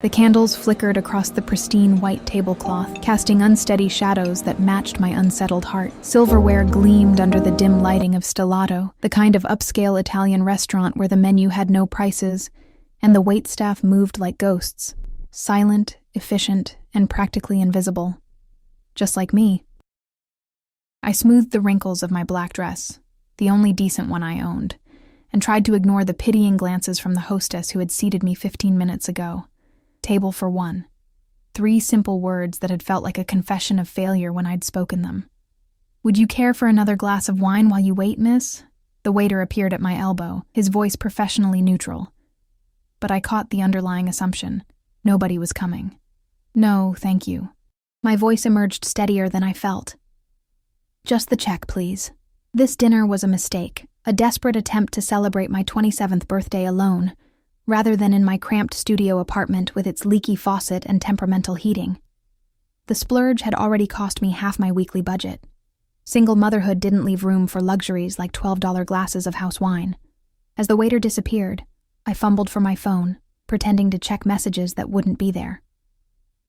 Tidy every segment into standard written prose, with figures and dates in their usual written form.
The candles flickered across the pristine white tablecloth, casting unsteady shadows that matched my unsettled heart. Silverware gleamed under the dim lighting of Stellato, the kind of upscale Italian restaurant where the menu had no prices, and the waitstaff moved like ghosts, silent, efficient, and practically invisible. Just like me. I smoothed the wrinkles of my black dress, the only decent one I owned, and tried to ignore the pitying glances from the hostess who had seated me 15 minutes ago. Table for one. 3 simple words that had felt like a confession of failure when I'd spoken them. "Would you care for another glass of wine while you wait, miss?" The waiter appeared at my elbow, his voice professionally neutral. But I caught the underlying assumption. Nobody was coming. "No, thank you." My voice emerged steadier than I felt. "Just the check, please." This dinner was a mistake, a desperate attempt to celebrate my 27th birthday alone, rather than in my cramped studio apartment with its leaky faucet and temperamental heating. The splurge had already cost me half my weekly budget. Single motherhood didn't leave room for luxuries like $12 glasses of house wine. As the waiter disappeared, I fumbled for my phone, pretending to check messages that wouldn't be there.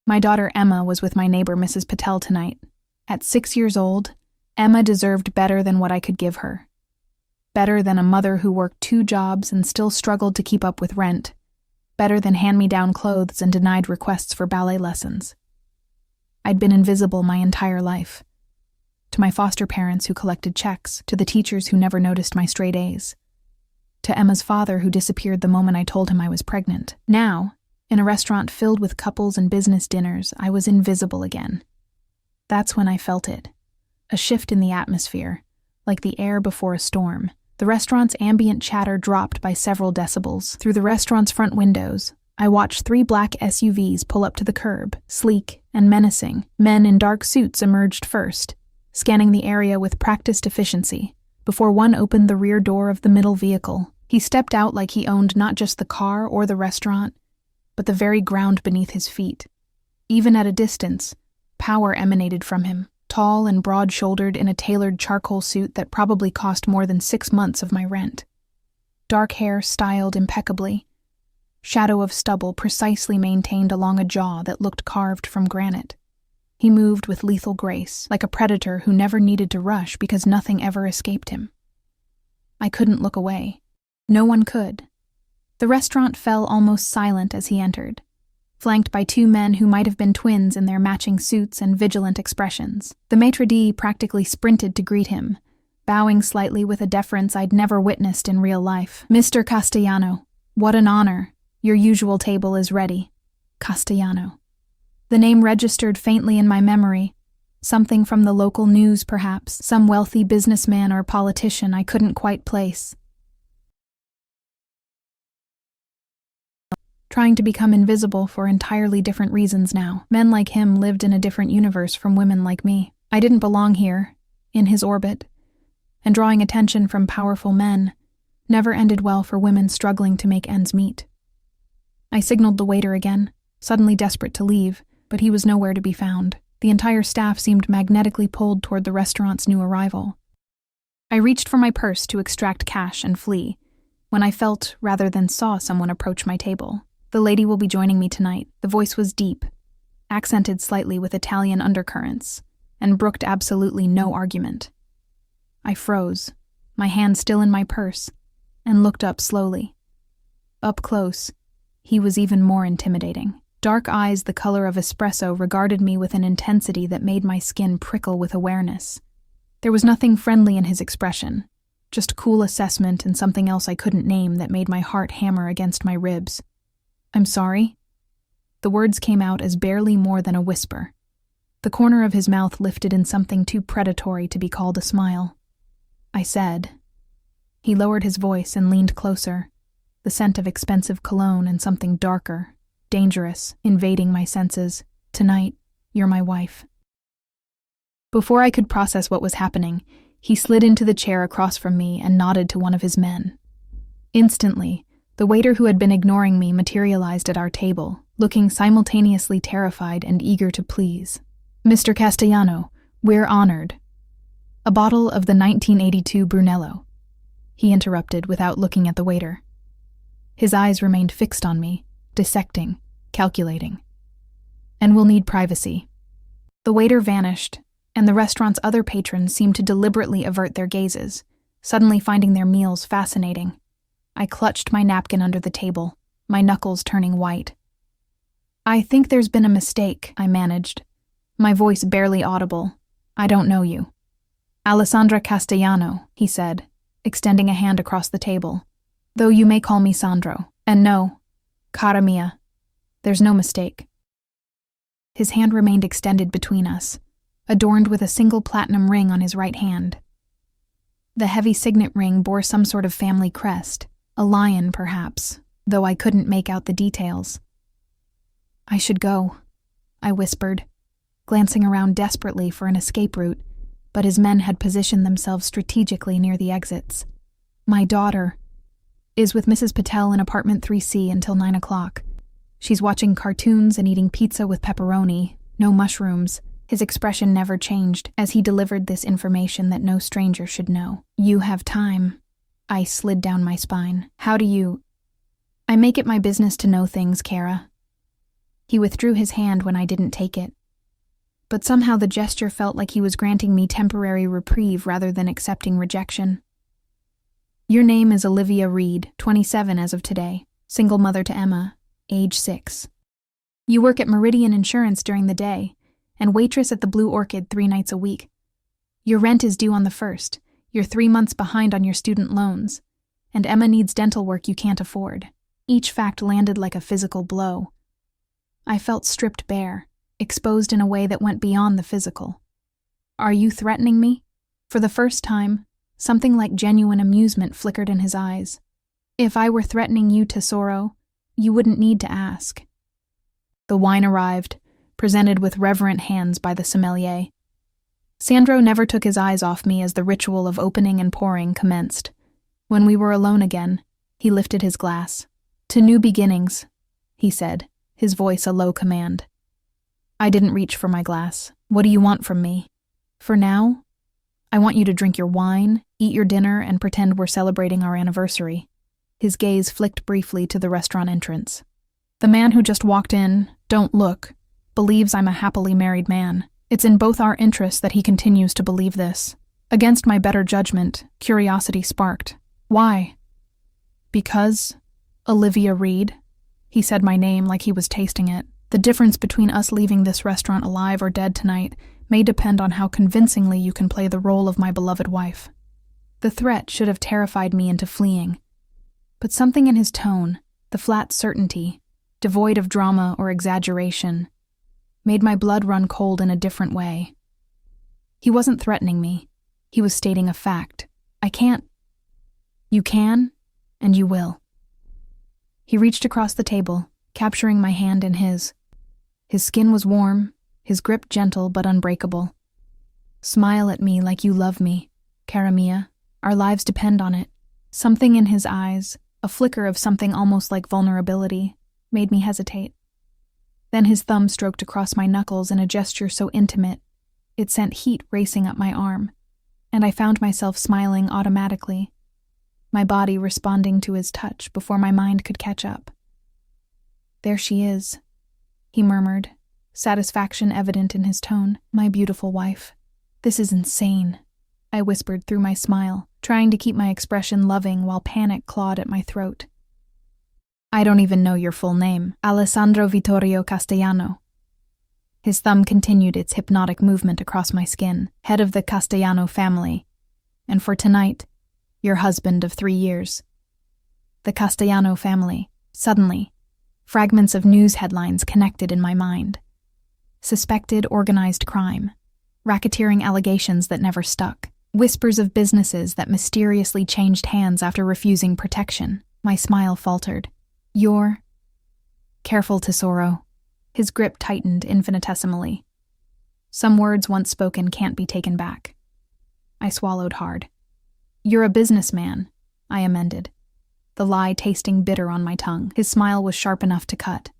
My daughter Emma was with my neighbor Mrs. Patel tonight. At 6 years old, Emma deserved better than what I could give her. Better than a mother who worked 2 jobs and still struggled to keep up with rent. Better than hand-me-down clothes and denied requests for ballet lessons. I'd been invisible my entire life. To my foster parents who collected checks, to the teachers who never noticed my straight A's. To Emma's father who disappeared the moment I told him I was pregnant. Now, in a restaurant filled with couples and business dinners, I was invisible again. That's when I felt it. A shift in the atmosphere, like the air before a storm. The restaurant's ambient chatter dropped by several decibels. Through the restaurant's front windows, I watched 3 black SUVs pull up to the curb, sleek and menacing. Men in dark suits emerged first, scanning the area with practiced efficiency, before one opened the rear door of the middle vehicle. He stepped out like he owned not just the car or the restaurant, but the very ground beneath his feet. Even at a distance, power emanated from him. Tall and broad-shouldered in a tailored charcoal suit that probably cost more than 6 months of my rent. Dark hair styled impeccably. Shadow of stubble precisely maintained along a jaw that looked carved from granite. He moved with lethal grace, like a predator who never needed to rush because nothing ever escaped him. I couldn't look away. No one could. The restaurant fell almost silent as he entered, flanked by 2 men who might have been twins in their matching suits and vigilant expressions. The maitre d' practically sprinted to greet him, bowing slightly with a deference I'd never witnessed in real life. "Mr. Castellano, what an honor. Your usual table is ready." Castellano. The name registered faintly in my memory. Something from the local news, perhaps. Some wealthy businessman or politician I couldn't quite place. Trying to become invisible for entirely different reasons now. Men like him lived in a different universe from women like me. I didn't belong here, in his orbit, and drawing attention from powerful men never ended well for women struggling to make ends meet. I signaled the waiter again, suddenly desperate to leave, but he was nowhere to be found. The entire staff seemed magnetically pulled toward the restaurant's new arrival. I reached for my purse to extract cash and flee, when I felt, rather than saw, someone approach my table. "The lady will be joining me tonight." The voice was deep, accented slightly with Italian undercurrents, and brooked absolutely no argument. I froze, my hand still in my purse, and looked up slowly. Up close, he was even more intimidating. Dark eyes the color of espresso regarded me with an intensity that made my skin prickle with awareness. There was nothing friendly in his expression, just cool assessment and something else I couldn't name that made my heart hammer against my ribs. "I'm sorry?" The words came out as barely more than a whisper. The corner of his mouth lifted in something too predatory to be called a smile. I said. He lowered his voice and leaned closer, the scent of expensive cologne and something darker, dangerous, invading my senses. "Tonight, you're my wife." Before I could process what was happening, he slid into the chair across from me and nodded to one of his men. Instantly, the waiter who had been ignoring me materialized at our table, looking simultaneously terrified and eager to please. "Mr. Castellano, we're honored." "A bottle of the 1982 Brunello," he interrupted without looking at the waiter. His eyes remained fixed on me, dissecting, calculating. And we'll need privacy. The waiter vanished, and the restaurant's other patrons seemed to deliberately avert their gazes, suddenly finding their meals fascinating. I clutched my napkin under the table, my knuckles turning white. "I think there's been a mistake," I managed, my voice barely audible. "I don't know you." "Alessandra Castellano," he said, extending a hand across the table. "Though you may call me Sandro. And no, cara mia, there's no mistake." His hand remained extended between us, adorned with a single platinum ring on his right hand. The heavy signet ring bore some sort of family crest, a lion perhaps, though I couldn't make out the details. "I should go," I whispered, glancing around desperately for an escape route, but his men had positioned themselves strategically near the exits. "My daughter is with Mrs. Patel in apartment 3C until 9 o'clock. She's watching cartoons and eating pizza with pepperoni, no mushrooms." His expression never changed as he delivered this information that no stranger should know. "You have time." I slid down my spine. "How do you—" "I make it my business to know things, Kara." He withdrew his hand when I didn't take it. But somehow the gesture felt like he was granting me temporary reprieve rather than accepting rejection. "Your name is Olivia Reed, 27 as of today, single mother to Emma, age 6. You work at Meridian Insurance during the day, and waitress at the Blue Orchid 3 nights a week. Your rent is due on the 1st, you're 3 months behind on your student loans, and Emma needs dental work you can't afford." Each fact landed like a physical blow. I felt stripped bare, exposed in a way that went beyond the physical. "Are you threatening me?" For the first time, something like genuine amusement flickered in his eyes. "If I were threatening you, Tesoro, you wouldn't need to ask." The wine arrived, presented with reverent hands by the sommelier. Sandro never took his eyes off me as the ritual of opening and pouring commenced. When we were alone again, he lifted his glass. "To new beginnings," he said, his voice a low command. I didn't reach for my glass. "What do you want from me?" "For now, I want you to drink your wine, eat your dinner, and pretend we're celebrating our anniversary." His gaze flicked briefly to the restaurant entrance. "The man who just walked in, don't look, believes I'm a happily married man. It's in both our interests that he continues to believe this." Against my better judgment, curiosity sparked. "Why?" "Because, Olivia Reed," he said my name like he was tasting it. "The difference between us leaving this restaurant alive or dead tonight may depend on how convincingly you can play the role of my beloved wife." The threat should have terrified me into fleeing. But something in his tone, the flat certainty, devoid of drama or exaggeration, made my blood run cold in a different way. He wasn't threatening me. He was stating a fact. "I can't." "You can, and you will." He reached across the table, capturing my hand in his. His skin was warm, his grip gentle but unbreakable. "Smile at me like you love me, cara mia. Our lives depend on it." Something in his eyes, a flicker of something almost like vulnerability, made me hesitate. Then his thumb stroked across my knuckles in a gesture so intimate, it sent heat racing up my arm, and I found myself smiling automatically, my body responding to his touch before my mind could catch up. "There she is," he murmured, satisfaction evident in his tone. "My beautiful wife." "This is insane," I whispered through my smile, trying to keep my expression loving while panic clawed at my throat. "I don't even know your full name." "Alessandro Vittorio Castellano." His thumb continued its hypnotic movement across my skin. "Head of the Castellano family. And for tonight, your husband of 3 years." The Castellano family. Suddenly, fragments of news headlines connected in my mind. Suspected organized crime. Racketeering allegations that never stuck. Whispers of businesses that mysteriously changed hands after refusing protection. My smile faltered. "You're—" "Careful, Tesoro." His grip tightened infinitesimally. "Some words once spoken can't be taken back." I swallowed hard. "You're a businessman," I amended, the lie tasting bitter on my tongue. His smile was sharp enough to cut.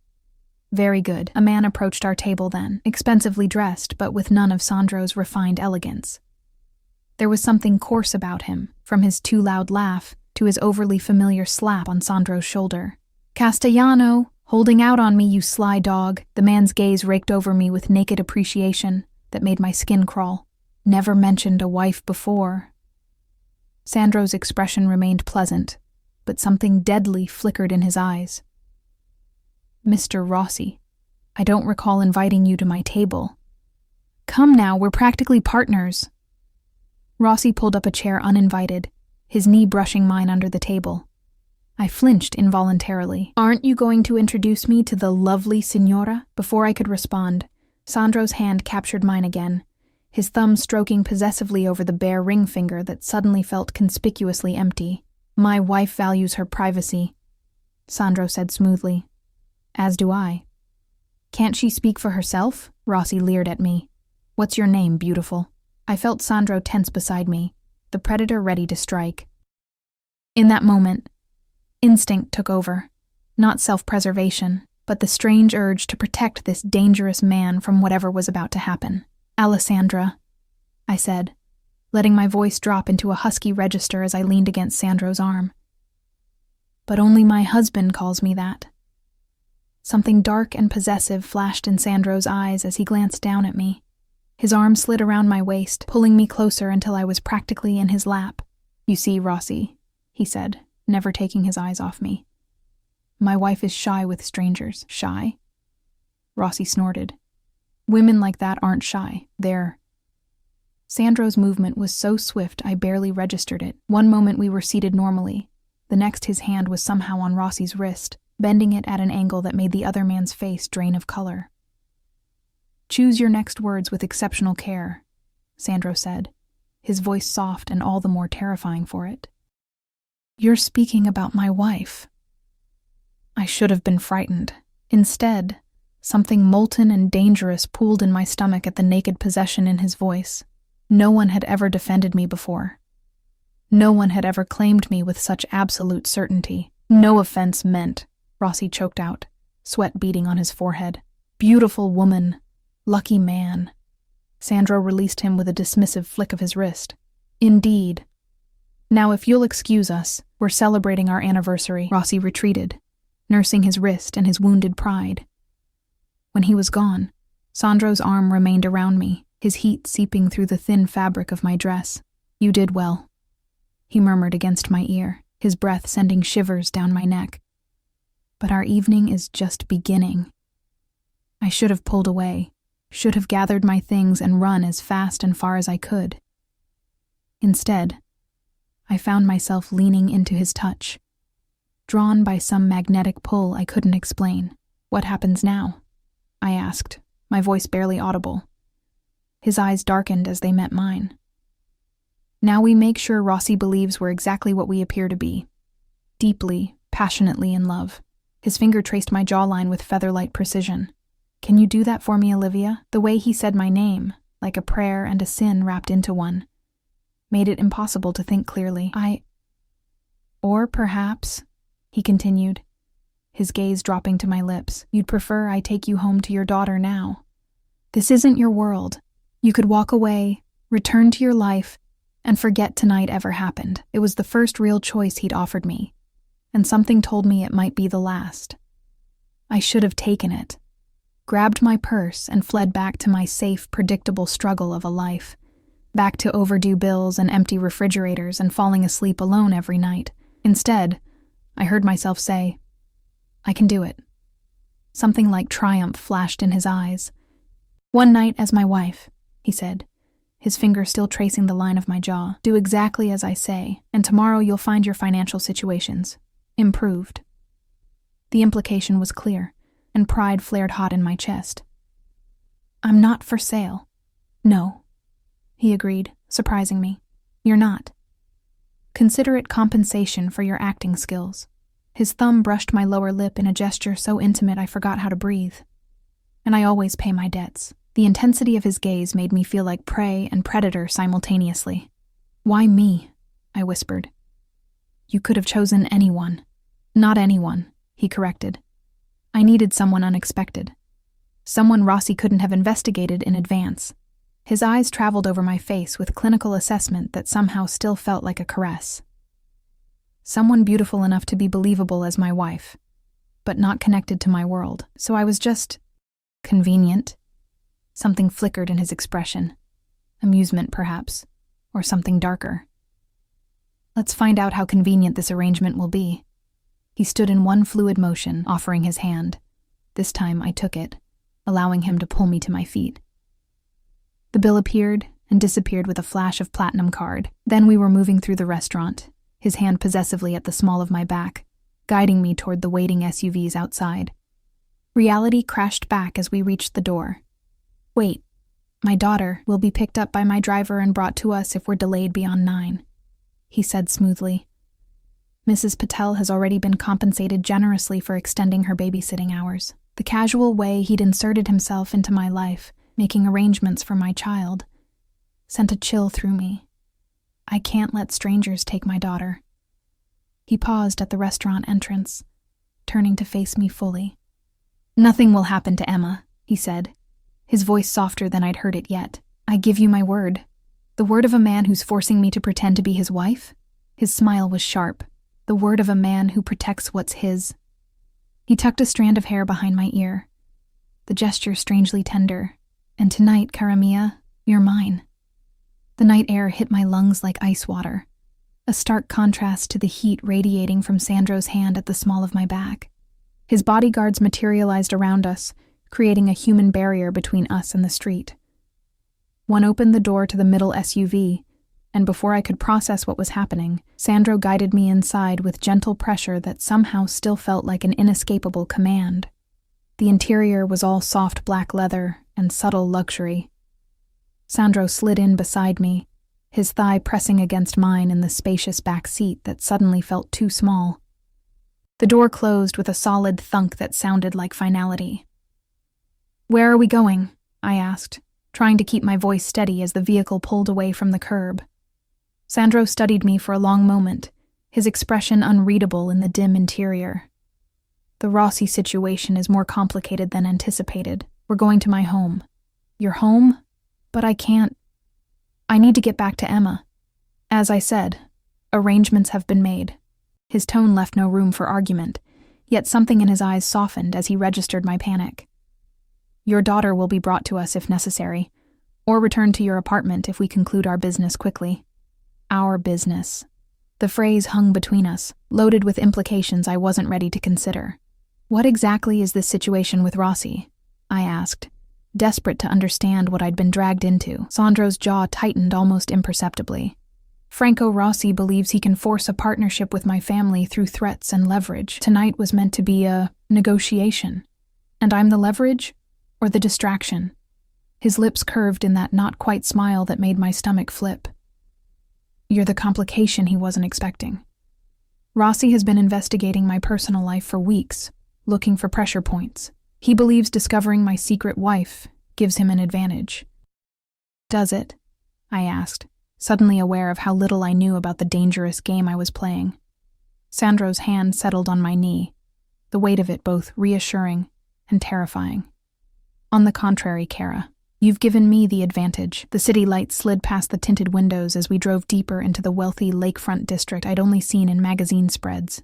"Very good." A man approached our table then, expensively dressed but with none of Sandro's refined elegance. There was something coarse about him, from his too loud laugh to his overly familiar slap on Sandro's shoulder. "Castellano, Holding out on me, you sly dog. The man's gaze raked over me with naked appreciation that made my skin crawl. Never mentioned a wife before. Sandro's expression remained pleasant, but something deadly flickered in his eyes. Mr. Rossi, I don't recall inviting you to my table. Come now, we're practically partners. Rossi pulled up a chair uninvited, his knee brushing mine under the table. I flinched involuntarily. Aren't you going to introduce me to the lovely signora? Before I could respond, Sandro's hand captured mine again, his thumb stroking possessively over the bare ring finger that suddenly felt conspicuously empty. My wife values her privacy, Sandro said smoothly. As do I. Can't she speak for herself? Rossi leered at me. What's your name, beautiful? I felt Sandro tense beside me, the predator ready to strike. In that moment, instinct took over. Not self-preservation, but the strange urge to protect this dangerous man from whatever was about to happen. Alessandra, I said, letting my voice drop into a husky register as I leaned against Sandro's arm. But only my husband calls me that. Something dark and possessive flashed in Sandro's eyes as he glanced down at me. His arm slid around my waist, pulling me closer until I was practically in his lap. You see, Rossi, he said, never taking his eyes off me. My wife is shy with strangers. Shy? Rossi snorted. Women like that aren't shy. They're... Sandro's movement was so swift I barely registered it. One moment we were seated normally. The next his hand was somehow on Rossi's wrist, bending it at an angle that made the other man's face drain of color. Choose your next words with exceptional care, Sandro said, his voice soft and all the more terrifying for it. You're speaking about my wife. I should have been frightened. Instead, something molten and dangerous pooled in my stomach at the naked possession in his voice. No one had ever defended me before. No one had ever claimed me with such absolute certainty. No offense meant, Rossi choked out, sweat beading on his forehead. Beautiful woman. Lucky man. Sandro released him with a dismissive flick of his wrist. Indeed. Now if you'll excuse us, we're celebrating our anniversary. Rossi retreated, nursing his wrist and his wounded pride. When he was gone, Sandro's arm remained around me, his heat seeping through the thin fabric of my dress. You did well, he murmured against my ear, his breath sending shivers down my neck. But our evening is just beginning. I should have pulled away, should have gathered my things and run as fast and far as I could. Instead, I found myself leaning into his touch, drawn by some magnetic pull I couldn't explain. What happens now? I asked, my voice barely audible. His eyes darkened as they met mine. Now we make sure Rossi believes we're exactly what we appear to be. Deeply, passionately in love. His finger traced my jawline with feather-light precision. Can you do that for me, Olivia? The way he said my name, like a prayer and a sin wrapped into one, made it impossible to think clearly. Or perhaps, he continued, his gaze dropping to my lips, you'd prefer I take you home to your daughter now. This isn't your world. You could walk away, return to your life, and forget tonight ever happened. It was the first real choice he'd offered me, and something told me it might be the last. I should have taken it, grabbed my purse and fled back to my safe, predictable struggle of a life, back to overdue bills and empty refrigerators and falling asleep alone every night. Instead, I heard myself say, I can do it. Something like triumph flashed in his eyes. One night as my wife, he said, his finger still tracing the line of my jaw. Do exactly as I say, and tomorrow you'll find your financial situations improved. The implication was clear, and pride flared hot in my chest. I'm not for sale. No, he agreed, surprising me. You're not. Consider it compensation for your acting skills. His thumb brushed my lower lip in a gesture so intimate I forgot how to breathe. And I always pay my debts. The intensity of his gaze made me feel like prey and predator simultaneously. Why me? I whispered. You could have chosen anyone. Not anyone, he corrected. I needed someone unexpected. Someone Rossi couldn't have investigated in advance. His eyes traveled over my face with clinical assessment that somehow still felt like a caress. Someone beautiful enough to be believable as my wife. but not connected to my world. So I was just convenient. Something flickered in his expression. Amusement, perhaps, or something darker. Let's find out how convenient this arrangement will be. He stood in one fluid motion, offering his hand. This time I took it, allowing him to pull me to my feet. The bill appeared and disappeared with a flash of platinum card. Then we were moving through the restaurant, his hand possessively at the small of my back, guiding me toward the waiting SUVs outside. Reality crashed back as we reached the door. Wait, my daughter will be picked up by my driver and brought to us if we're delayed beyond 9, he said smoothly. Mrs. Patel has already been compensated generously for extending her babysitting hours. The casual way he'd inserted himself into my life, making arrangements for my child, sent a chill through me. I can't let strangers take my daughter. He paused at the restaurant entrance, turning to face me fully. Nothing will happen to Emma, he said, his voice softer than I'd heard it yet. I give you my word. The word of a man who's forcing me to pretend to be his wife? His smile was sharp. The word of a man who protects what's his. He tucked a strand of hair behind my ear, the gesture strangely tender. And tonight, cara mia, you're mine. The night air hit my lungs like ice water, a stark contrast to the heat radiating from Sandro's hand at the small of my back. His bodyguards materialized around us, creating a human barrier between us and the street. One opened the door to the middle SUV, and before I could process what was happening, Sandro guided me inside with gentle pressure that somehow still felt like an inescapable command. The interior was all soft black leather and subtle luxury. Sandro slid in beside me, his thigh pressing against mine in the spacious back seat that suddenly felt too small. The door closed with a solid thunk that sounded like finality. "Where are we going?" I asked, trying to keep my voice steady as the vehicle pulled away from the curb. Sandro studied me for a long moment, his expression unreadable in the dim interior. The Rossi situation is more complicated than anticipated. We're going to my home. Your home? But I can't. I need to get back to Emma. As I said, arrangements have been made. His tone left no room for argument, yet something in his eyes softened as he registered my panic. Your daughter will be brought to us if necessary, or returned to your apartment if we conclude our business quickly. Our business. The phrase hung between us, loaded with implications I wasn't ready to consider. What exactly is this situation with Rossi? I asked, desperate to understand what I'd been dragged into. Sandro's jaw tightened almost imperceptibly. Franco Rossi believes he can force a partnership with my family through threats and leverage. Tonight was meant to be a negotiation. And I'm the leverage? Or the distraction? His lips curved in that not-quite smile that made my stomach flip. You're the complication he wasn't expecting. Rossi has been investigating my personal life for weeks, looking for pressure points. He believes discovering my secret wife gives him an advantage. Does it? I asked, suddenly aware of how little I knew about the dangerous game I was playing. Sandro's hand settled on my knee, the weight of it both reassuring and terrifying. On the contrary, Kara, you've given me the advantage. The city lights slid past the tinted windows as we drove deeper into the wealthy lakefront district I'd only seen in magazine spreads.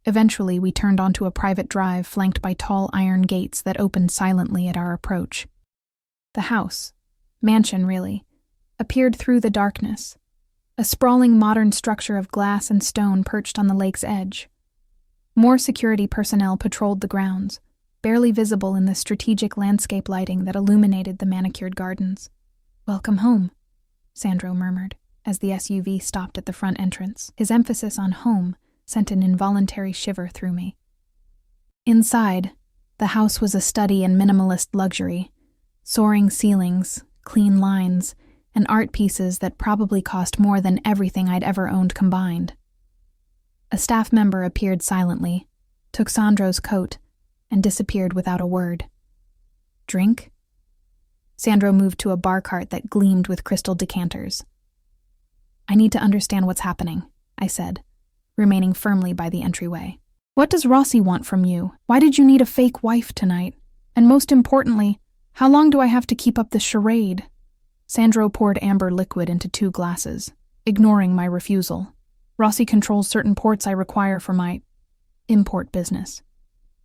Eventually, we turned onto a private drive flanked by tall iron gates that opened silently at our approach. The house, mansion really, appeared through the darkness, a sprawling modern structure of glass and stone perched on the lake's edge. More security personnel patrolled the grounds, barely visible in the strategic landscape lighting that illuminated the manicured gardens. "Welcome home," Sandro murmured, as the SUV stopped at the front entrance. His emphasis on home sent an involuntary shiver through me. Inside, the house was a study in minimalist luxury, soaring ceilings, clean lines, and art pieces that probably cost more than everything I'd ever owned combined. A staff member appeared silently, took Sandro's coat, and disappeared without a word. Drink? Sandro moved to a bar cart that gleamed with crystal decanters. I need to understand what's happening, I said, remaining firmly by the entryway. What does Rossi want from you? Why did you need a fake wife tonight? And most importantly, how long do I have to keep up this charade? Sandro poured amber liquid into 2 glasses, ignoring my refusal. Rossi controls certain ports I require for my import business.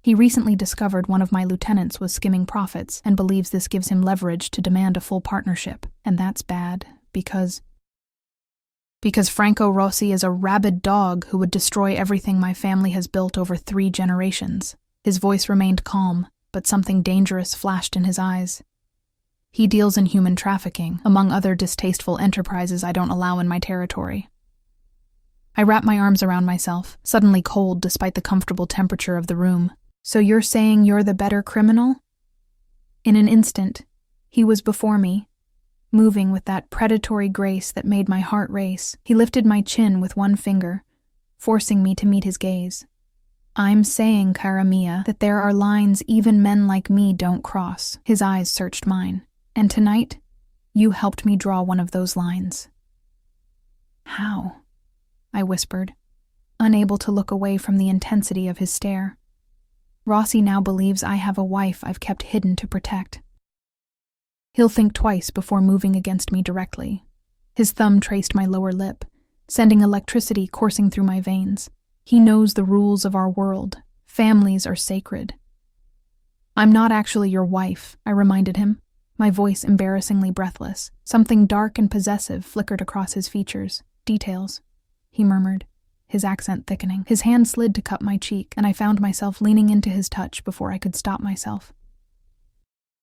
He recently discovered one of my lieutenants was skimming profits and believes this gives him leverage to demand a full partnership. And that's bad, because Franco Rossi is a rabid dog who would destroy everything my family has built over 3 generations. His voice remained calm, but something dangerous flashed in his eyes. He deals in human trafficking, among other distasteful enterprises I don't allow in my territory. I wrapped my arms around myself, suddenly cold despite the comfortable temperature of the room. So you're saying you're the better criminal? In an instant, he was before me, moving with that predatory grace that made my heart race. He lifted my chin with one finger, forcing me to meet his gaze. I'm saying, cara mia, that there are lines even men like me don't cross. His eyes searched mine. And tonight, you helped me draw one of those lines. How? I whispered, unable to look away from the intensity of his stare. Rossi now believes I have a wife I've kept hidden to protect. He'll think twice before moving against me directly. His thumb traced my lower lip, sending electricity coursing through my veins. He knows the rules of our world. Families are sacred. I'm not actually your wife, I reminded him, my voice embarrassingly breathless. Something dark and possessive flickered across his features. Details, he murmured, his accent thickening. His hand slid to cup my cheek, and I found myself leaning into his touch before I could stop myself.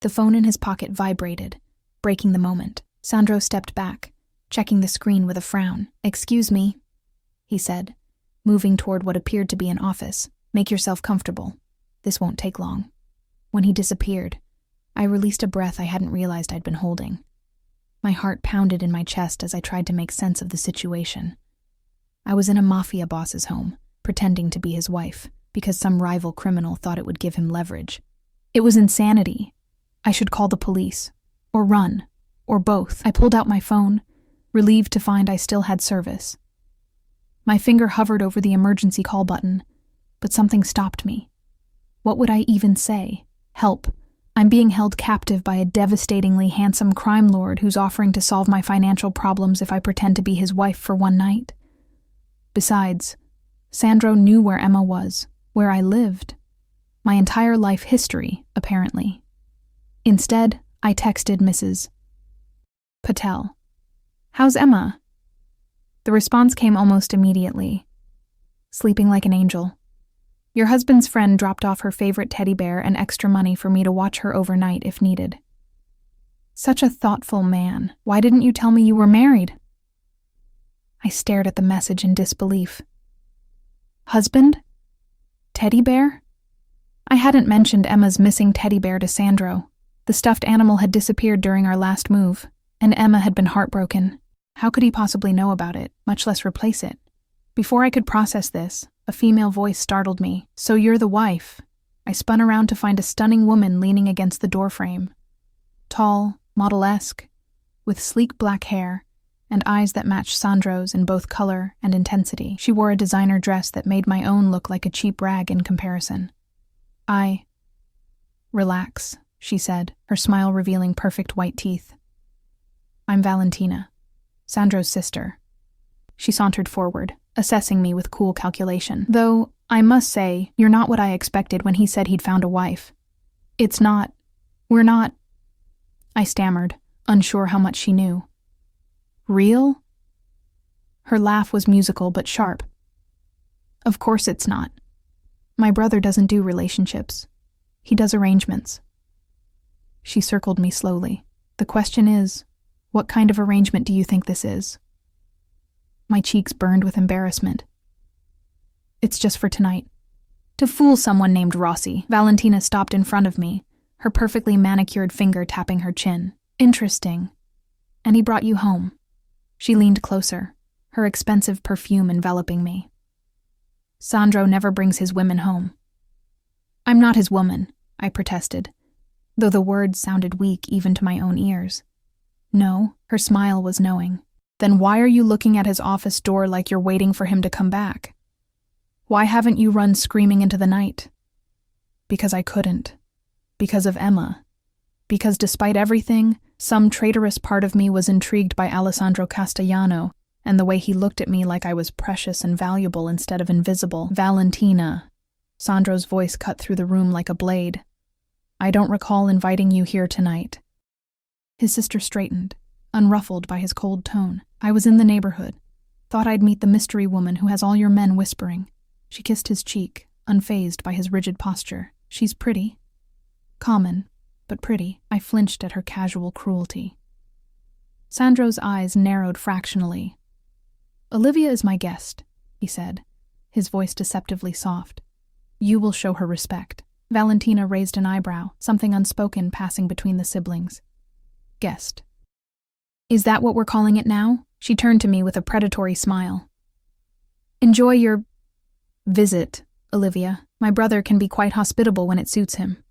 The phone in his pocket vibrated, breaking the moment. Sandro stepped back, checking the screen with a frown. "Excuse me," he said, moving toward what appeared to be an office. "Make yourself comfortable. This won't take long." When he disappeared, I released a breath I hadn't realized I'd been holding. My heart pounded in my chest as I tried to make sense of the situation. I was in a Mafia boss's home, pretending to be his wife, because some rival criminal thought it would give him leverage. It was insanity. I should call the police, or run, or both. I pulled out my phone, relieved to find I still had service. My finger hovered over the emergency call button, but something stopped me. What would I even say? Help. I'm being held captive by a devastatingly handsome crime lord who's offering to solve my financial problems if I pretend to be his wife for one night. Besides, Sandro knew where Emma was, where I lived. My entire life history, apparently. Instead, I texted Mrs. Patel. "How's Emma?" The response came almost immediately. "Sleeping like an angel. Your husband's friend dropped off her favorite teddy bear and extra money for me to watch her overnight if needed." Such a thoughtful man. Why didn't you tell me you were married? I stared at the message in disbelief. Husband? Teddy bear? I hadn't mentioned Emma's missing teddy bear to Sandro. The stuffed animal had disappeared during our last move, and Emma had been heartbroken. How could he possibly know about it, much less replace it? Before I could process this, a female voice startled me. "So you're the wife." I spun around to find a stunning woman leaning against the doorframe. Tall, model-esque, with sleek black hair, and eyes that matched Sandro's in both color and intensity. She wore a designer dress that made my own look like a cheap rag in comparison. Relax, she said, her smile revealing perfect white teeth. "I'm Valentina, Sandro's sister." She sauntered forward, assessing me with cool calculation. "Though, I must say, you're not what I expected when he said he'd found a wife. We're not," I stammered, unsure how much she knew. "Real?" Her laugh was musical but sharp. "Of course it's not. My brother doesn't do relationships. He does arrangements." She circled me slowly. "The question is, what kind of arrangement do you think this is?" My cheeks burned with embarrassment. "It's just for tonight. To fool someone named Rossi." Valentina stopped in front of me, her perfectly manicured finger tapping her chin. "Interesting. And he brought you home." She leaned closer, her expensive perfume enveloping me. "Sandro never brings his women home." "I'm not his woman," I protested, though the words sounded weak even to my own ears. "No," her smile was knowing. "Then why are you looking at his office door like you're waiting for him to come back? Why haven't you run screaming into the night?" "Because I couldn't. Because of Emma. Because despite everything, some traitorous part of me was intrigued by Alessandro Castellano and the way he looked at me like I was precious and valuable instead of invisible." "Valentina," Sandro's voice cut through the room like a blade. "I don't recall inviting you here tonight." His sister straightened, unruffled by his cold tone. "I was in the neighborhood. Thought I'd meet the mystery woman who has all your men whispering." She kissed his cheek, unfazed by his rigid posture. "She's pretty. Common, but pretty." I flinched at her casual cruelty. Sandro's eyes narrowed fractionally. "Olivia is my guest," he said, his voice deceptively soft. "You will show her respect." Valentina raised an eyebrow, something unspoken passing between the siblings. "Guest. Is that what we're calling it now?" She turned to me with a predatory smile. "Enjoy your visit, Olivia. My brother can be quite hospitable when it suits him."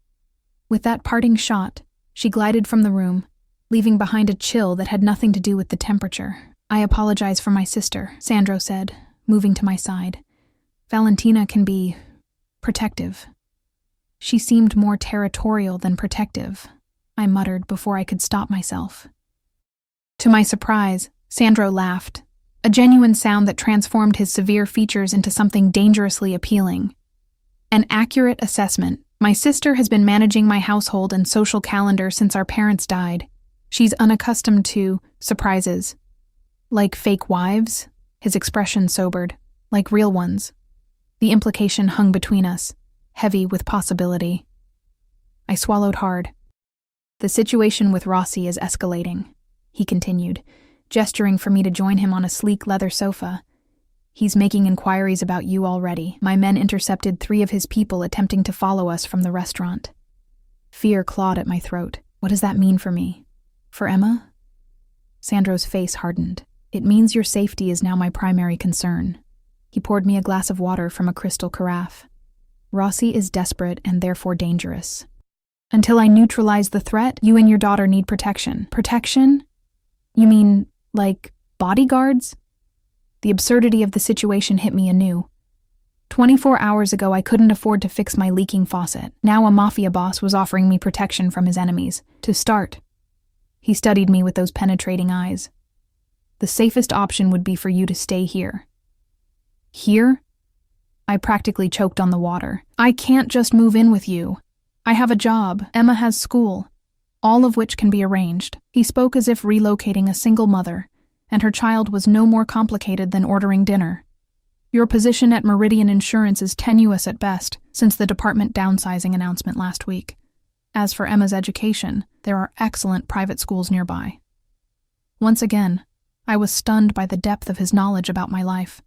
With that parting shot, she glided from the room, leaving behind a chill that had nothing to do with the temperature. "I apologize for my sister," Sandro said, moving to my side. "Valentina can be protective." "She seemed more territorial than protective," I muttered before I could stop myself. To my surprise, Sandro laughed, a genuine sound that transformed his severe features into something dangerously appealing. "An accurate assessment. My sister has been managing my household and social calendar since our parents died. She's unaccustomed to surprises." "Like fake wives?" His expression sobered. "Like real ones." The implication hung between us, heavy with possibility. I swallowed hard. "The situation with Rossi is escalating," he continued, gesturing for me to join him on a sleek leather sofa. "He's making inquiries about you already. My men intercepted 3 of his people attempting to follow us from the restaurant." Fear clawed at my throat. What does that mean for me? For Emma? Sandro's face hardened. "It means your safety is now my primary concern." He poured me a glass of water from a crystal carafe. "Rossi is desperate and therefore dangerous. Until I neutralize the threat, you and your daughter need protection." "Protection? You mean, like, bodyguards?" The absurdity of the situation hit me anew. 24 hours ago, I couldn't afford to fix my leaking faucet. Now a Mafia boss was offering me protection from his enemies. To start. He studied me with those penetrating eyes. "The safest option would be for you to stay here." "Here?" I practically choked on the water. "I can't just move in with you. I have a job. Emma has school. All of which can be arranged." He spoke as if relocating a single mother, and her child was no more complicated than ordering dinner. "Your position at Meridian Insurance is tenuous at best, since the department downsizing announcement last week. As for Emma's education, there are excellent private schools nearby." Once again, I was stunned by the depth of his knowledge about my life.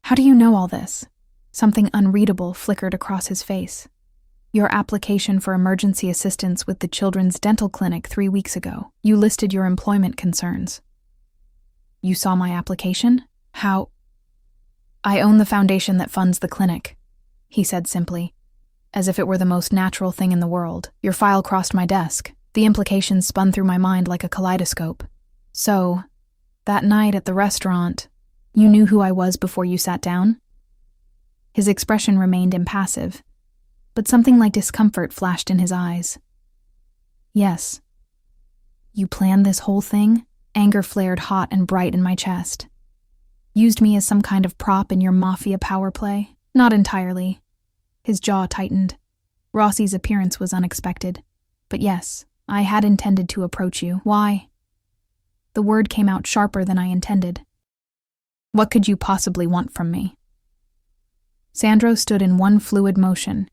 "How do you know all this?" Something unreadable flickered across his face. "Your application for emergency assistance with the Children's Dental Clinic 3 weeks ago. You listed your employment concerns." "You saw my application? How?" "I own the foundation that funds the clinic," he said simply, as if it were the most natural thing in the world. Your file crossed my desk. The implications spun through my mind like a kaleidoscope. "So, that night at the restaurant, you knew who I was before you sat down?" His expression remained impassive, but something like discomfort flashed in his eyes. "Yes." "You planned this whole thing?" Anger flared hot and bright in my chest. "Used me as some kind of prop in your Mafia power play?" "Not entirely." His jaw tightened. Rossi's appearance was unexpected. "But yes, I had intended to approach you." "Why?" The word came out sharper than I intended. "What could you possibly want from me?" Sandro stood in one fluid motion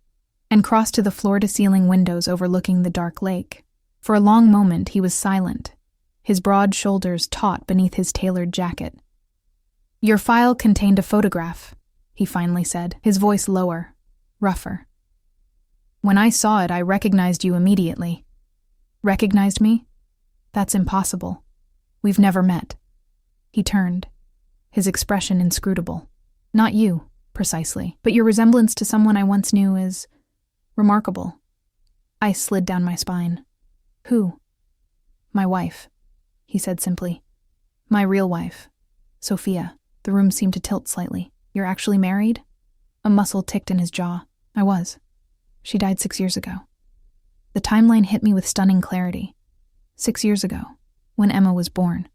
and crossed to the floor-to-ceiling windows overlooking the dark lake. For a long moment he was silent, his broad shoulders taut beneath his tailored jacket. "Your file contained a photograph," he finally said, his voice lower, rougher. "When I saw it, I recognized you immediately." "Recognized me? That's impossible. We've never met." He turned, his expression inscrutable. "Not you, precisely, but your resemblance to someone I once knew is remarkable." I slid down my spine. "Who?" "My wife," he said simply. "My real wife, Sophia." The room seemed to tilt slightly. "You're actually married?" A muscle ticked in his jaw. "I was. She died 6 years ago." The timeline hit me with stunning clarity. 6 years ago, when Emma was born.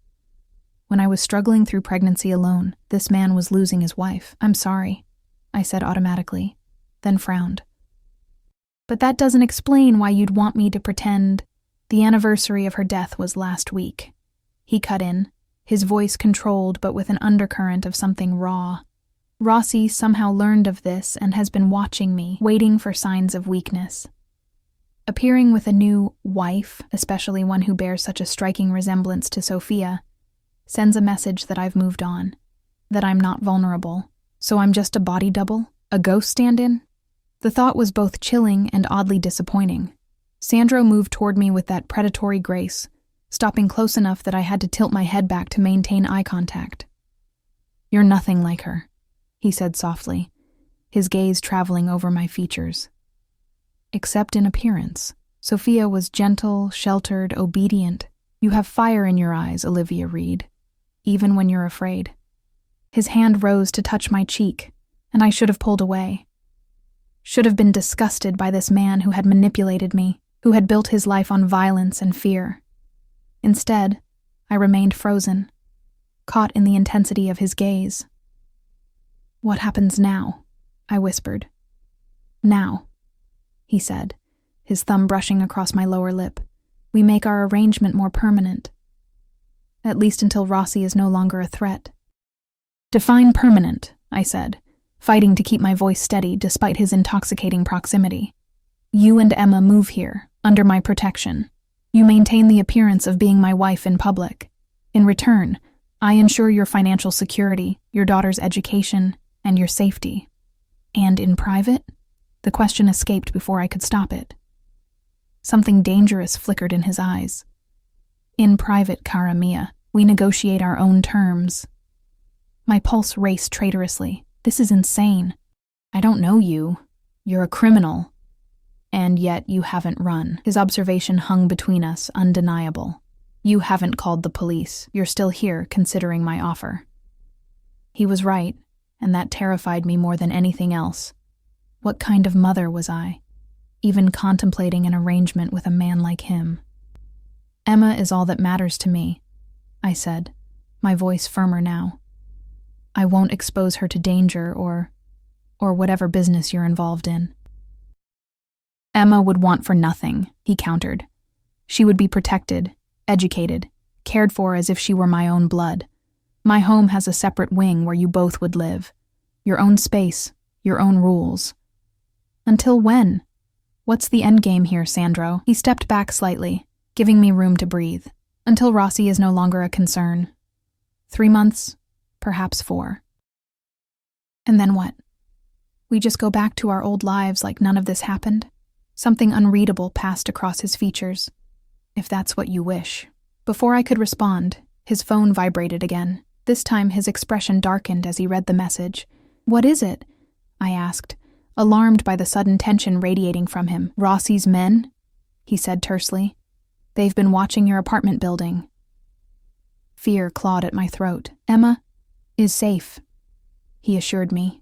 When I was struggling through pregnancy alone, this man was losing his wife. "I'm sorry," I said automatically. then frowned. But that doesn't explain why you'd want me to pretend the anniversary of her death was last week. He cut in, his voice controlled but with an undercurrent of something raw. Rossi somehow learned of this and has been watching me, waiting for signs of weakness. Appearing with a new wife, especially one who bears such a striking resemblance to Sophia, sends a message that I've moved on, that I'm not vulnerable. So I'm just a body double? A ghost stand-in? The thought was both chilling and oddly disappointing. Sandro moved toward me with that predatory grace, stopping close enough that I had to tilt my head back to maintain eye contact. "You're nothing like her," he said softly, his gaze traveling over my features. "Except in appearance. Sophia was gentle, sheltered, obedient. You have fire in your eyes, Olivia Reed, even when you're afraid." His hand rose to touch my cheek, and I should have pulled away. Should have been disgusted by this man who had manipulated me, who had built his life on violence and fear. Instead, I remained frozen, caught in the intensity of his gaze. "What happens now?" I whispered. "Now," he said, his thumb brushing across my lower lip. "We make our arrangement more permanent. At least until Rossi is no longer a threat." "Define permanent," I said, fighting to keep my voice steady despite his intoxicating proximity. "You and Emma move here, under my protection. You maintain the appearance of being my wife in public. In return, I ensure your financial security, your daughter's education, and your safety. And in private?" The question escaped before I could stop it. Something dangerous flickered in his eyes. "In private, cara mia, we negotiate our own terms." My pulse raced traitorously. This is insane. "I don't know you. You're a criminal. And yet you haven't run." His observation hung between us, undeniable. "You haven't called the police. You're still here, considering my offer." He was right, and that terrified me more than anything else. What kind of mother was I, even contemplating an arrangement with a man like him? "Emma is all that matters to me," I said, my voice firmer now. "I won't expose her to danger or whatever business you're involved in." "Emma would want for nothing," he countered. "She would be protected, educated, cared for as if she were my own blood. My home has a separate wing where you both would live. Your own space, your own rules." "Until when? What's the endgame here, Sandro?" He stepped back slightly, giving me room to breathe. "Until Rossi is no longer a concern. 3 months, perhaps 4. And then what? We just go back to our old lives like none of this happened?" Something unreadable passed across his features. "If that's what you wish." Before I could respond, his phone vibrated again. This time his expression darkened as he read the message. "What is it?" I asked, alarmed by the sudden tension radiating from him. "Rossi's men," he said tersely. "They've been watching your apartment building." Fear clawed at my throat. "Emma is safe," he assured me.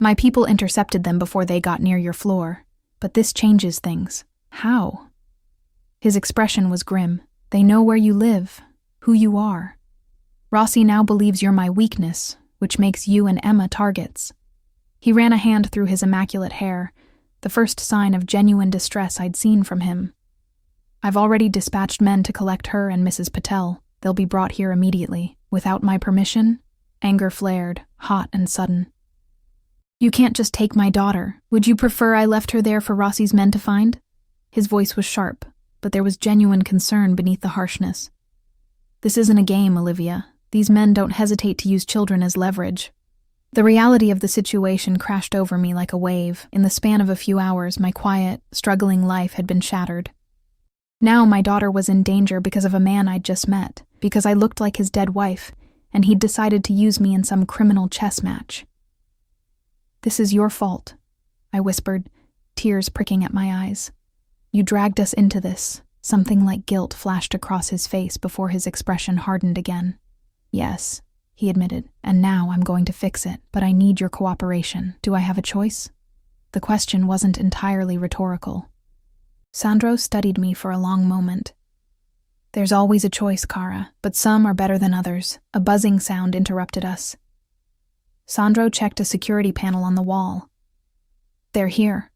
"My people intercepted them before they got near your floor. But this changes things." "How?" His expression was grim. "They know where you live, who you are. Rossi now believes you're my weakness, which makes you and Emma targets." He ran a hand through his immaculate hair, the first sign of genuine distress I'd seen from him. "I've already dispatched men to collect her and Mrs. Patel. They'll be brought here immediately." "Without my permission?" Anger flared, hot and sudden. "You can't just take my daughter. Would you prefer I left her there for Rossi's men to find?" His voice was sharp, but there was genuine concern beneath the harshness. "This isn't a game, Olivia. These men don't hesitate to use children as leverage." The reality of the situation crashed over me like a wave. In the span of a few hours, my quiet, struggling life had been shattered. Now my daughter was in danger because of a man I'd just met, because I looked like his dead wife, and he'd decided to use me in some criminal chess match. "This is your fault," I whispered, tears pricking at my eyes. "You dragged us into this." Something like guilt flashed across his face before his expression hardened again. "Yes," he admitted, "and now I'm going to fix it, but I need your cooperation. Do I have a choice?" The question wasn't entirely rhetorical. Sandro studied me for a long moment. "There's always a choice, Cara, but some are better than others." A buzzing sound interrupted us. Sandro checked a security panel on the wall. They're here.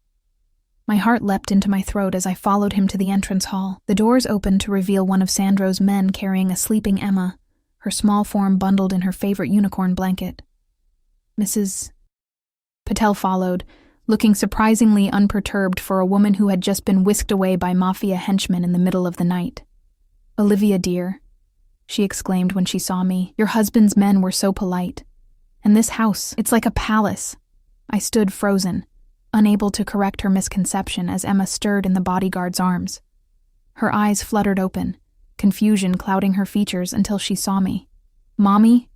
My heart leapt into my throat as I followed him to the entrance hall. The doors opened to reveal one of Sandro's men carrying a sleeping Emma, her small form bundled in her favorite unicorn blanket. Mrs. Patel followed, looking surprisingly unperturbed for a woman who had just been whisked away by Mafia henchmen in the middle of the night. "Olivia, dear," she exclaimed when she saw me, "your husband's men were so polite. And this house, it's like a palace." I stood frozen, unable to correct her misconception as Emma stirred in the bodyguard's arms. Her eyes fluttered open, confusion clouding her features until she saw me. "Mommy?"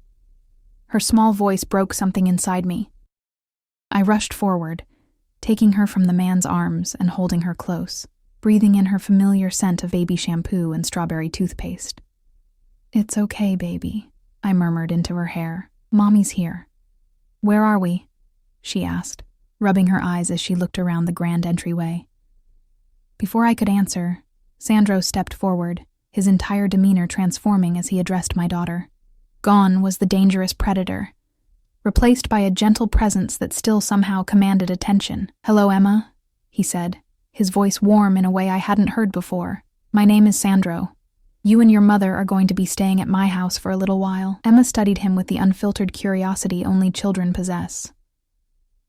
Her small voice broke something inside me. I rushed forward, taking her from the man's arms and holding her close, breathing in her familiar scent of baby shampoo and strawberry toothpaste. "It's okay, baby," I murmured into her hair. "Mommy's here." "Where are we?" she asked, rubbing her eyes as she looked around the grand entryway. Before I could answer, Sandro stepped forward, his entire demeanor transforming as he addressed my daughter. Gone was the dangerous predator, replaced by a gentle presence that still somehow commanded attention. "Hello, Emma," he said, his voice warm in a way I hadn't heard before. "My name is Sandro. You and your mother are going to be staying at my house for a little while." Emma studied him with the unfiltered curiosity only children possess.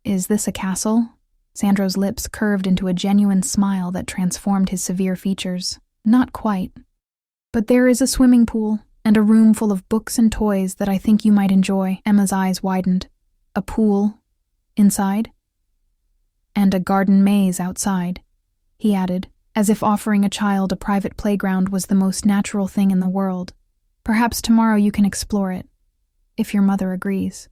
"Is this a castle?" Sandro's lips curved into a genuine smile that transformed his severe features. "Not quite. But there is a swimming pool and a room full of books and toys that I think you might enjoy." Emma's eyes widened. "A pool inside? And a garden maze outside," he added, as if offering a child a private playground was the most natural thing in the world. "Perhaps tomorrow you can explore it, if your mother agrees."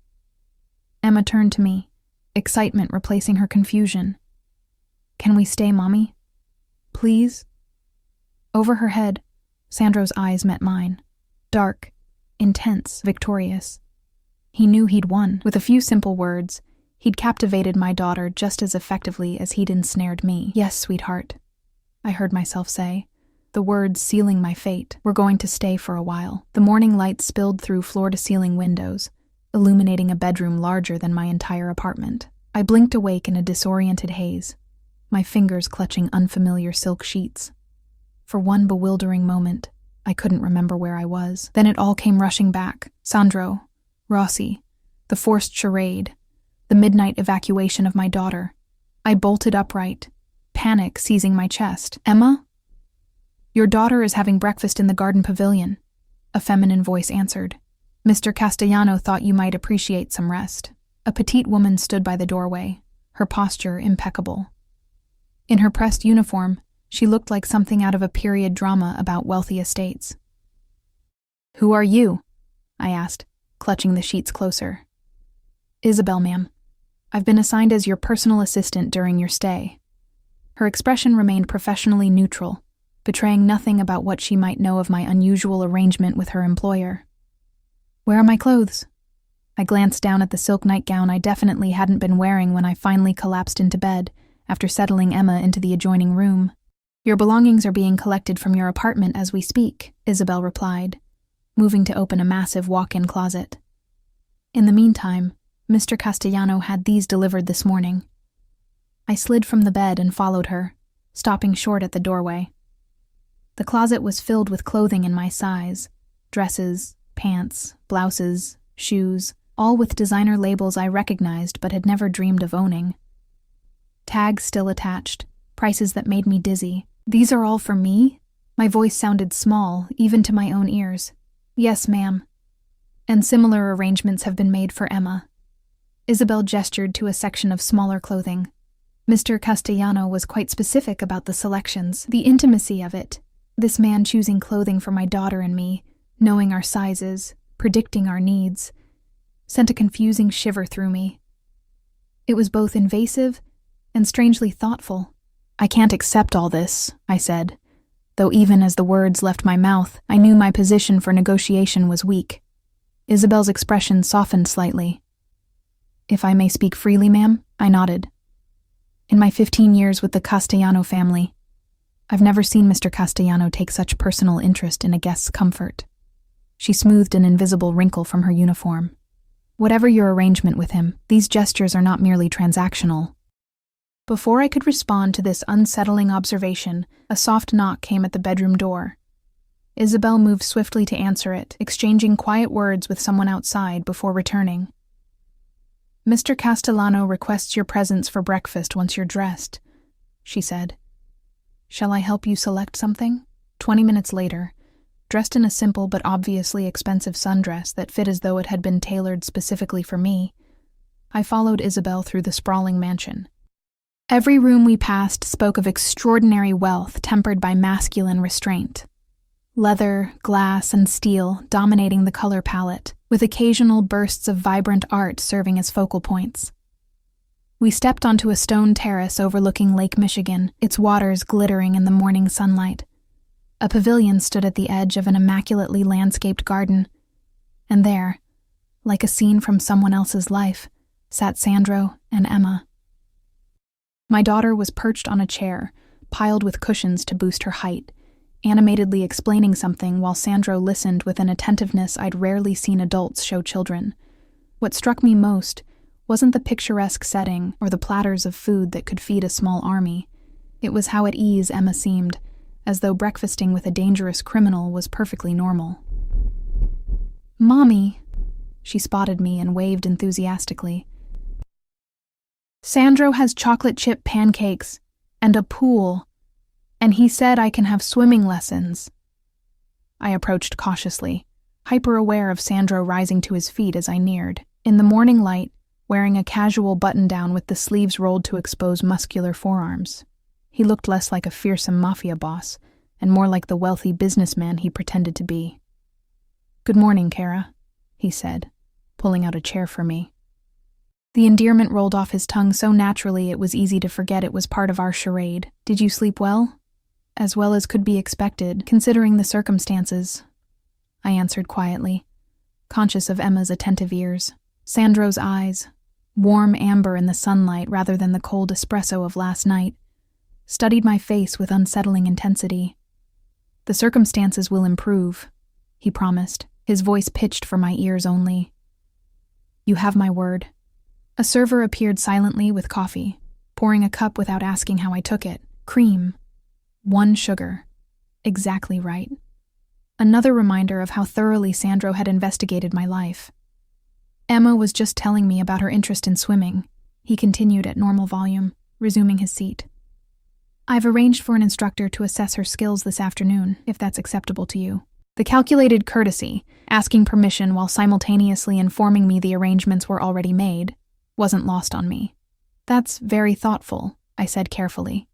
Emma turned to me, excitement replacing her confusion. "Can we stay, Mommy? Please?" Over her head, Sandro's eyes met mine. Dark, intense, victorious. He knew he'd won. With a few simple words, he'd captivated my daughter just as effectively as he'd ensnared me. "Yes, sweetheart," I heard myself say, the words sealing my fate. "We're going to stay for a while." The morning light spilled through floor-to-ceiling windows, illuminating a bedroom larger than my entire apartment. I blinked awake in a disoriented haze, my fingers clutching unfamiliar silk sheets. For one bewildering moment, I couldn't remember where I was. Then it all came rushing back. Sandro, Rossi, the forced charade, the midnight evacuation of my daughter. I bolted upright, panic seizing my chest. "Emma? Your daughter is having breakfast in the garden pavilion," a feminine voice answered. "Mr. Castellano thought you might appreciate some rest." A petite woman stood by the doorway, her posture impeccable. In her pressed uniform, she looked like something out of a period drama about wealthy estates. "Who are you?" I asked, clutching the sheets closer. "Isabel, ma'am. I've been assigned as your personal assistant during your stay." Her expression remained professionally neutral, betraying nothing about what she might know of my unusual arrangement with her employer. "Where are my clothes?" I glanced down at the silk nightgown I definitely hadn't been wearing when I finally collapsed into bed after settling Emma into the adjoining room. "Your belongings are being collected from your apartment as we speak," Isabel replied, moving to open a massive walk-in closet. "In the meantime, Mr. Castellano had these delivered this morning." I slid from the bed and followed her, stopping short at the doorway. The closet was filled with clothing in my size, dresses, pants, blouses, shoes, all with designer labels I recognized but had never dreamed of owning. Tags still attached, prices that made me dizzy. "These are all for me?" My voice sounded small, even to my own ears. "Yes, ma'am. And similar arrangements have been made for Emma." Isabel gestured to a section of smaller clothing. Mr. Castellano was quite specific about the selections, the intimacy of it. This man choosing clothing for my daughter and me, knowing our sizes, predicting our needs, sent a confusing shiver through me. It was both invasive and strangely thoughtful. "I can't accept all this," I said, though even as the words left my mouth, I knew my position for negotiation was weak. Isabel's expression softened slightly. "If I may speak freely, ma'am," I nodded. "In my 15 years with the Castellano family, I've never seen Mr. Castellano take such personal interest in a guest's comfort." She smoothed an invisible wrinkle from her uniform. "Whatever your arrangement with him, these gestures are not merely transactional. Before I could respond to this unsettling observation, a soft knock came at the bedroom door. Isabel moved swiftly to answer it, exchanging quiet words with someone outside before returning. "Mr. Castellano requests your presence for breakfast once you're dressed," she said. "Shall I help you select something?" 20 minutes later, dressed in a simple but obviously expensive sundress that fit as though it had been tailored specifically for me, I followed Isabel through the sprawling mansion. Every room we passed spoke of extraordinary wealth tempered by masculine restraint. Leather, glass, and steel dominating the color palette, with occasional bursts of vibrant art serving as focal points. We stepped onto a stone terrace overlooking Lake Michigan, its waters glittering in the morning sunlight. A pavilion stood at the edge of an immaculately landscaped garden, and there, like a scene from someone else's life, sat Sandro and Emma. My daughter was perched on a chair, piled with cushions to boost her height, animatedly explaining something while Sandro listened with an attentiveness I'd rarely seen adults show children. What struck me most wasn't the picturesque setting or the platters of food that could feed a small army. It was how at ease Emma seemed, as though breakfasting with a dangerous criminal was perfectly normal. "Mommy," she spotted me and waved enthusiastically. "Sandro has chocolate chip pancakes and a pool, and he said I can have swimming lessons." I approached cautiously, hyper-aware of Sandro rising to his feet as I neared. In the morning light, wearing a casual button-down with the sleeves rolled to expose muscular forearms, he looked less like a fearsome Mafia boss and more like the wealthy businessman he pretended to be. "Good morning, Kara," he said, pulling out a chair for me. The endearment rolled off his tongue so naturally it was easy to forget it was part of our charade. "Did you sleep well?" "As well as could be expected, considering the circumstances," I answered quietly, conscious of Emma's attentive ears. Sandro's eyes, warm amber in the sunlight rather than the cold espresso of last night, studied my face with unsettling intensity. "The circumstances will improve," he promised, his voice pitched for my ears only. "You have my word." A server appeared silently with coffee, pouring a cup without asking how I took it. Cream. 1 sugar. Exactly right. Another reminder of how thoroughly Sandro had investigated my life. "Emma was just telling me about her interest in swimming," he continued at normal volume, resuming his seat. "I've arranged for an instructor to assess her skills this afternoon, if that's acceptable to you." The calculated courtesy, asking permission while simultaneously informing me the arrangements were already made, wasn't lost on me. "That's very thoughtful," I said carefully.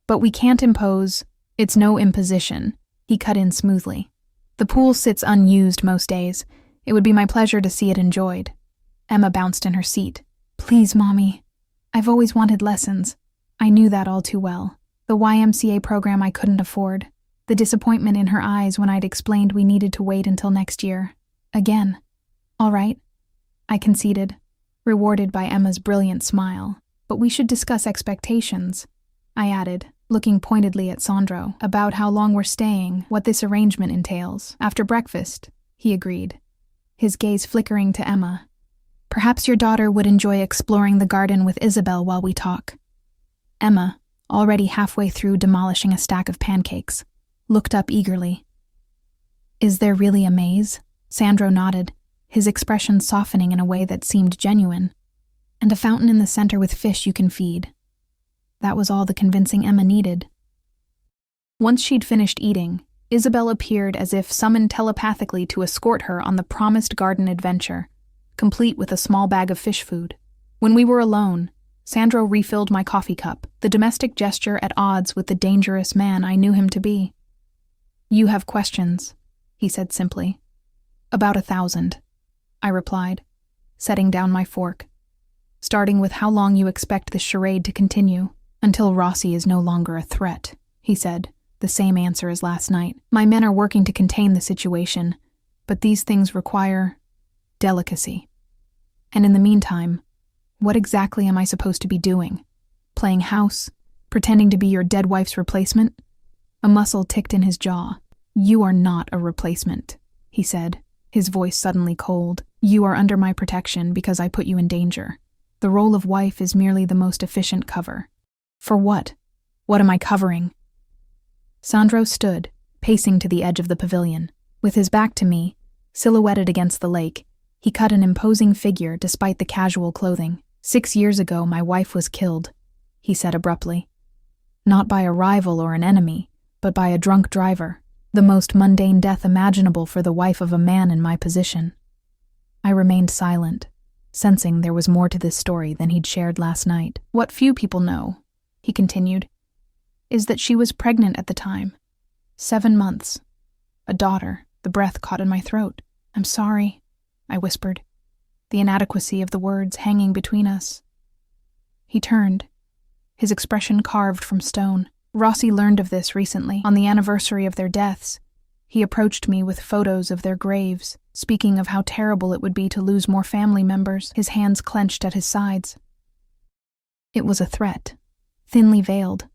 "But we can't impose—" "It's no imposition," he cut in smoothly. "The pool sits unused most days. It would be my pleasure to see it enjoyed." Emma bounced in her seat. "Please, Mommy. I've always wanted lessons." I knew that all too well. The YMCA program I couldn't afford. The disappointment in her eyes when I'd explained we needed to wait until next year. Again. "All right," I conceded, rewarded by Emma's brilliant smile. "But we should discuss expectations," I added, looking pointedly at Sandro, "about how long we're staying, what this arrangement entails." "After breakfast," he agreed, his gaze flickering to Emma. "Perhaps your daughter would enjoy exploring the garden with Isabel while we talk." Emma, already halfway through demolishing a stack of pancakes, looked up eagerly. "Is there really a maze?" Sandro nodded, his expression softening in a way that seemed genuine. "And a fountain in the center with fish you can feed." That was all the convincing Emma needed. Once she'd finished eating, Isabel appeared as if summoned telepathically to escort her on the promised garden adventure, complete with a small bag of fish food. When we were alone, Sandro refilled my coffee cup, the domestic gesture at odds with the dangerous man I knew him to be. "You have questions," he said simply. "About 1,000, I replied, setting down my fork. "Starting with how long you expect this charade to continue." "Until Rossi is no longer a threat," he said, the same answer as last night. "My men are working to contain the situation, but these things require delicacy. And in the meantime, what exactly am I supposed to be doing? Playing house? Pretending to be your dead wife's replacement?" A muscle ticked in his jaw. "You are not a replacement," he said, his voice suddenly cold. "You are under my protection because I put you in danger. The role of wife is merely the most efficient cover." For what? What am I covering? Sandro stood, pacing to the edge of the pavilion. With his back to me, silhouetted against the lake, he cut an imposing figure despite the casual clothing. 6 years ago, my wife was killed, he said abruptly. Not by a rival or an enemy, but by a drunk driver. The most mundane death imaginable for the wife of a man in my position. I remained silent, sensing there was more to this story than he'd shared last night. What few people know, he continued, is that she was pregnant at the time. 7 months. A daughter. The breath caught in my throat. I'm sorry, I whispered, the inadequacy of the words hanging between us. He turned, his expression carved from stone. Rossi learned of this recently, on the anniversary of their deaths. He approached me with photos of their graves, speaking of how terrible it would be to lose more family members, his hands clenched at his sides. It was a threat, thinly veiled.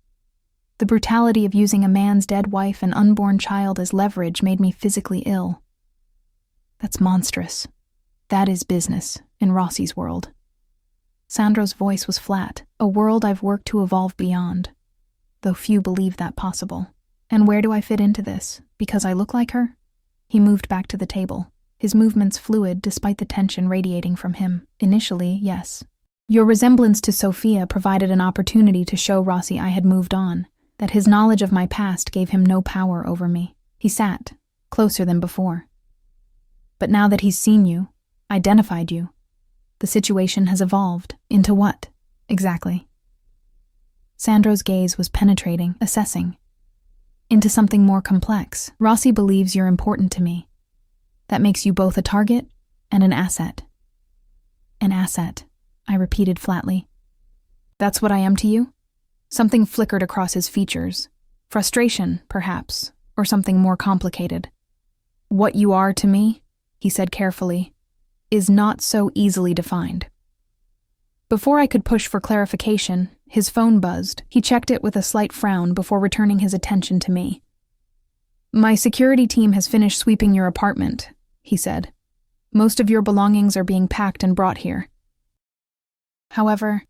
The brutality of using a man's dead wife and unborn child as leverage made me physically ill. That's monstrous. That is business, in Rossi's world. Sandro's voice was flat, a world I've worked to evolve beyond, though few believe that possible. And where do I fit into this? Because I look like her? He moved back to the table, his movements fluid despite the tension radiating from him. Initially, yes. Your resemblance to Sophia provided an opportunity to show Rossi I had moved on, that his knowledge of my past gave him no power over me. He sat, closer than before. But now that he's seen you, identified you, the situation has evolved. Into what, exactly? Sandro's gaze was penetrating, assessing. Into something more complex. Rossi believes you're important to me. That makes you both a target and an asset. An asset, I repeated flatly. That's what I am to you? Something flickered across his features. Frustration, perhaps, or something more complicated. What you are to me, he said carefully, is not so easily defined. Before I could push for clarification, his phone buzzed. He checked it with a slight frown before returning his attention to me. My security team has finished sweeping your apartment, he said. Most of your belongings are being packed and brought here. However,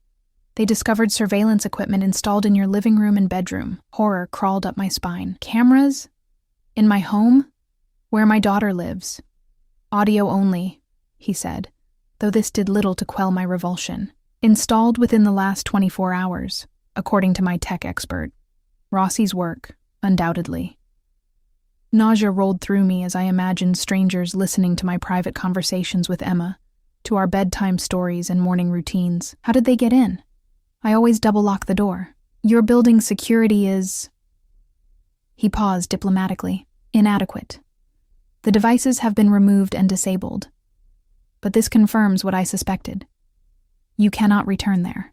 they discovered surveillance equipment installed in your living room and bedroom. Horror crawled up my spine. Cameras? In my home? Where my daughter lives. Audio only, he said, though this did little to quell my revulsion. Installed within the last 24 hours, according to my tech expert. Rossi's work, undoubtedly. Nausea rolled through me as I imagined strangers listening to my private conversations with Emma, to our bedtime stories and morning routines. How did they get in? I always double-lock the door. Your building's security is... He paused diplomatically. Inadequate. The devices have been removed and disabled. But this confirms what I suspected. You cannot return there.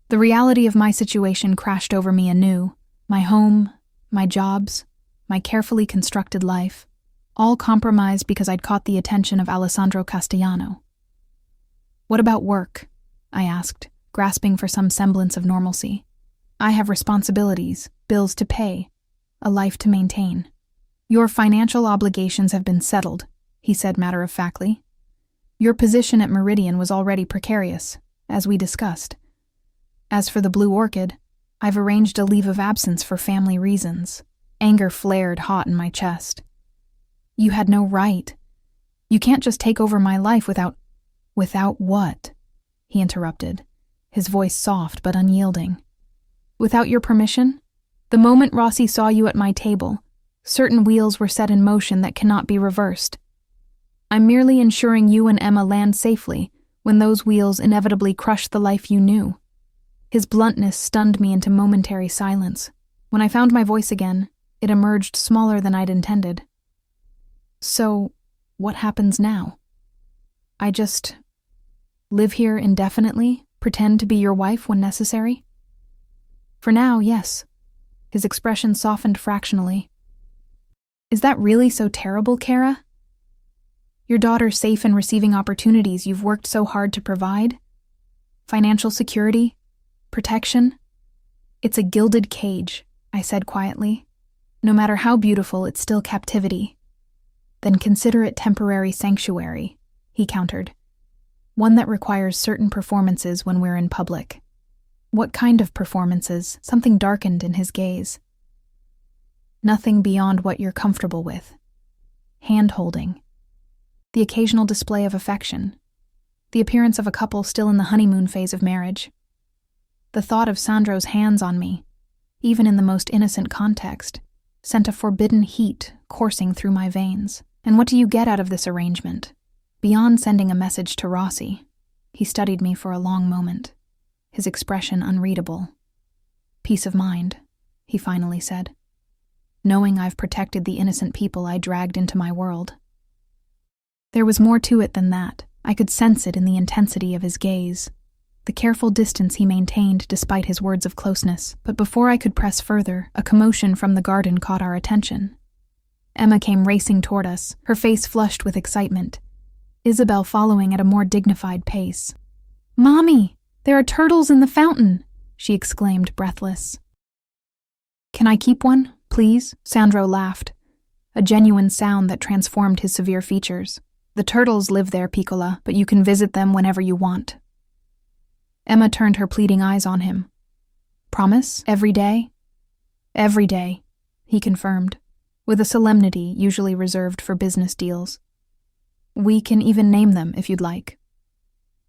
The reality of my situation crashed over me anew. My home, my jobs, my carefully constructed life, all compromised because I'd caught the attention of Alessandro Castellano. What about work? I asked, grasping for some semblance of normalcy. I have responsibilities, bills to pay, a life to maintain. Your financial obligations have been settled, he said matter-of-factly. Your position at Meridian was already precarious, as we discussed. As for the Blue Orchid, I've arranged a leave of absence for family reasons. Anger flared hot in my chest. You had no right. You can't just take over my life without... Without what? He interrupted, his voice soft but unyielding. Without your permission? The moment Rossi saw you at my table, certain wheels were set in motion that cannot be reversed. I'm merely ensuring you and Emma land safely when those wheels inevitably crush the life you knew. His bluntness stunned me into momentary silence. When I found my voice again, it emerged smaller than I'd intended. So, what happens now? I just live here indefinitely, pretend to be your wife when necessary? For now, yes. His expression softened fractionally. Is that really so terrible, Kara? Your daughter's safe and receiving opportunities you've worked so hard to provide? Financial security? Protection? It's a gilded cage, I said quietly. No matter how beautiful, it's still captivity. Then consider it temporary sanctuary, he countered. One that requires certain performances when we're in public. What kind of performances? Something darkened in his gaze. Nothing beyond what you're comfortable with. Hand-holding. The occasional display of affection. The appearance of a couple still in the honeymoon phase of marriage. The thought of Sandro's hands on me, even in the most innocent context, sent a forbidden heat coursing through my veins. And what do you get out of this arrangement? Beyond sending a message to Rossi, he studied me for a long moment, his expression unreadable. Peace of mind, he finally said, knowing I've protected the innocent people I dragged into my world. There was more to it than that. I could sense it in the intensity of his gaze, the careful distance he maintained despite his words of closeness. But before I could press further, a commotion from the garden caught our attention. Emma came racing toward us, her face flushed with excitement, Isabel following at a more dignified pace. "Mommy, there are turtles in the fountain!" she exclaimed, breathless. "Can I keep one, please?" Sandro laughed, a genuine sound that transformed his severe features. "The turtles live there, Piccola, but you can visit them whenever you want." Emma turned her pleading eyes on him. "Promise? Every day?" "Every day," he confirmed, with a solemnity usually reserved for business deals. "We can even name them if you'd like."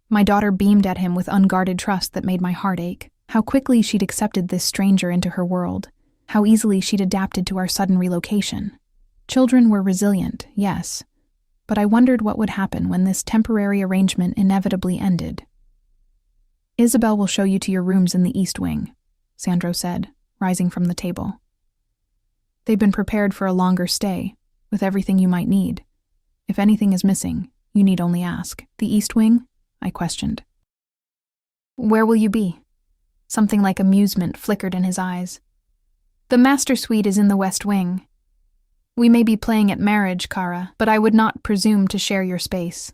My daughter beamed at him with unguarded trust that made my heart ache. How quickly she'd accepted this stranger into her world, how easily she'd adapted to our sudden relocation. Children were resilient, yes, but I wondered what would happen when this temporary arrangement inevitably ended. "Isabel will show you to your rooms in the East Wing," Sandro said, rising from the table. "They've been prepared for a longer stay, with everything you might need. If anything is missing, you need only ask." "The East Wing?" I questioned. "Where will you be?" Something like amusement flickered in his eyes. "The master suite is in the West Wing. We may be playing at marriage, Cara, but I would not presume to share your space."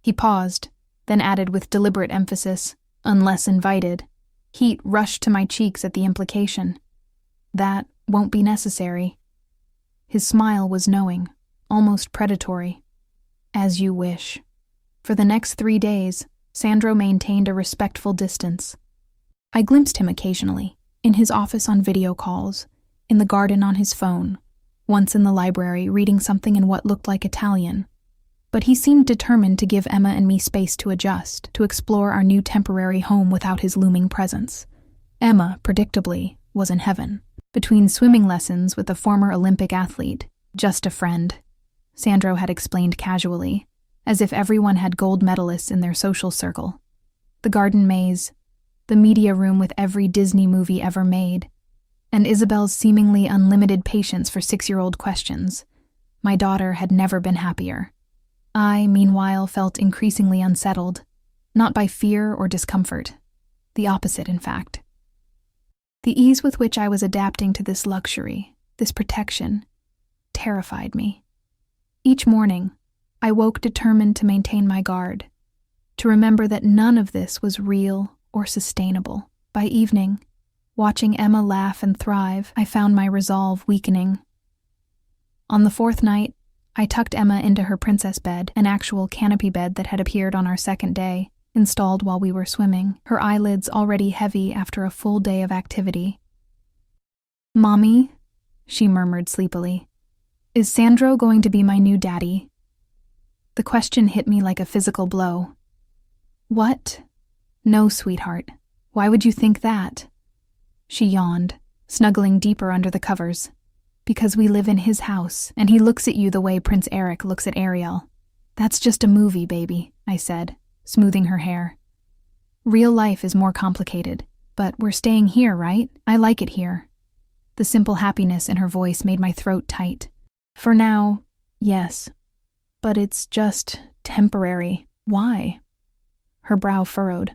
He paused, then added with deliberate emphasis, "Unless invited." Heat rushed to my cheeks at the implication. "That won't be necessary." His smile was knowing, almost predatory. "As you wish." For the next 3 days, Sandro maintained a respectful distance. I glimpsed him occasionally, in his office on video calls, in the garden on his phone, once in the library reading something in what looked like Italian. But he seemed determined to give Emma and me space to adjust, to explore our new temporary home without his looming presence. Emma, predictably, was in heaven. Between swimming lessons with a former Olympic athlete, just a friend, Sandro had explained casually, as if everyone had gold medalists in their social circle. The garden maze, the media room with every Disney movie ever made, and Isabel's seemingly unlimited patience for 6-year-old questions. My daughter had never been happier. I, meanwhile, felt increasingly unsettled, not by fear or discomfort. The opposite, in fact. The ease with which I was adapting to this luxury, this protection, terrified me. Each morning, I woke determined to maintain my guard, to remember that none of this was real or sustainable. By evening, watching Emma laugh and thrive, I found my resolve weakening. On the 4th night, I tucked Emma into her princess bed, an actual canopy bed that had appeared on our 2nd day, installed while we were swimming, her eyelids already heavy after a full day of activity. "Mommy," she murmured sleepily, "is Sandro going to be my new daddy?" The question hit me like a physical blow. "What?" "No, sweetheart. Why would you think that?" She yawned, snuggling deeper under the covers. "Because we live in his house, and he looks at you the way Prince Eric looks at Ariel." "That's just a movie, baby," I said, smoothing her hair. "Real life is more complicated, but we're staying here, right? I like it here." The simple happiness in her voice made my throat tight. "For now, yes. But it's just temporary." "Why?" Her brow furrowed.